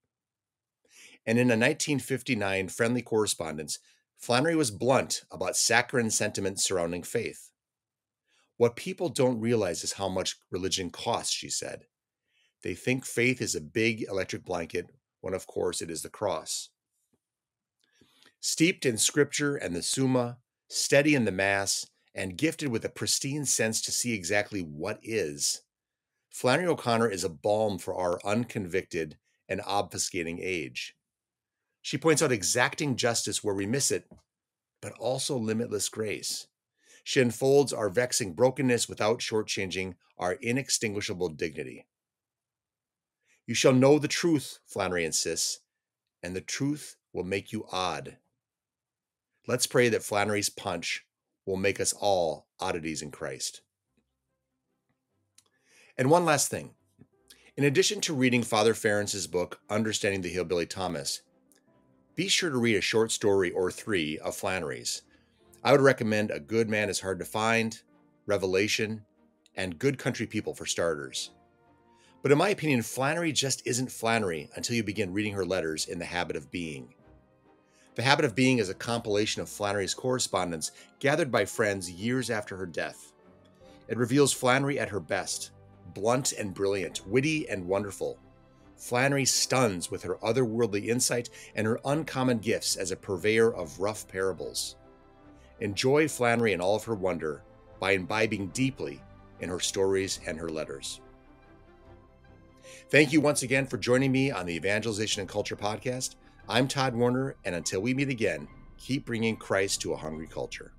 And in a 1959 friendly correspondence, Flannery was blunt about saccharine sentiments surrounding faith. "What people don't realize is how much religion costs," she said. "They think faith is a big electric blanket, when of course it is the cross." Steeped in scripture and the Summa, steady in the Mass, and gifted with a pristine sense to see exactly what is, Flannery O'Connor is a balm for our unconvicted and obfuscating age. She points out exacting justice where we miss it, but also limitless grace. She unfolds our vexing brokenness without shortchanging our inextinguishable dignity. "You shall know the truth," Flannery insists, "and the truth will make you odd." Let's pray that Flannery's punch will make us all oddities in Christ. And one last thing. In addition to reading Father Ference's book, Understanding the Hillbilly Thomist, be sure to read a short story or three of Flannery's. I would recommend A Good Man is Hard to Find, Revelation, and Good Country People for starters. But in my opinion, Flannery just isn't Flannery until you begin reading her letters in The Habit of Being. The Habit of Being is a compilation of Flannery's correspondence gathered by friends years after her death. It reveals Flannery at her best, blunt and brilliant, witty and wonderful. Flannery stuns with her otherworldly insight and her uncommon gifts as a purveyor of rough parables. Enjoy Flannery in all of her wonder by imbibing deeply in her stories and her letters. Thank you once again for joining me on the Evangelization and Culture Podcast. I'm Todd Warner, and until we meet again, keep bringing Christ to a hungry culture.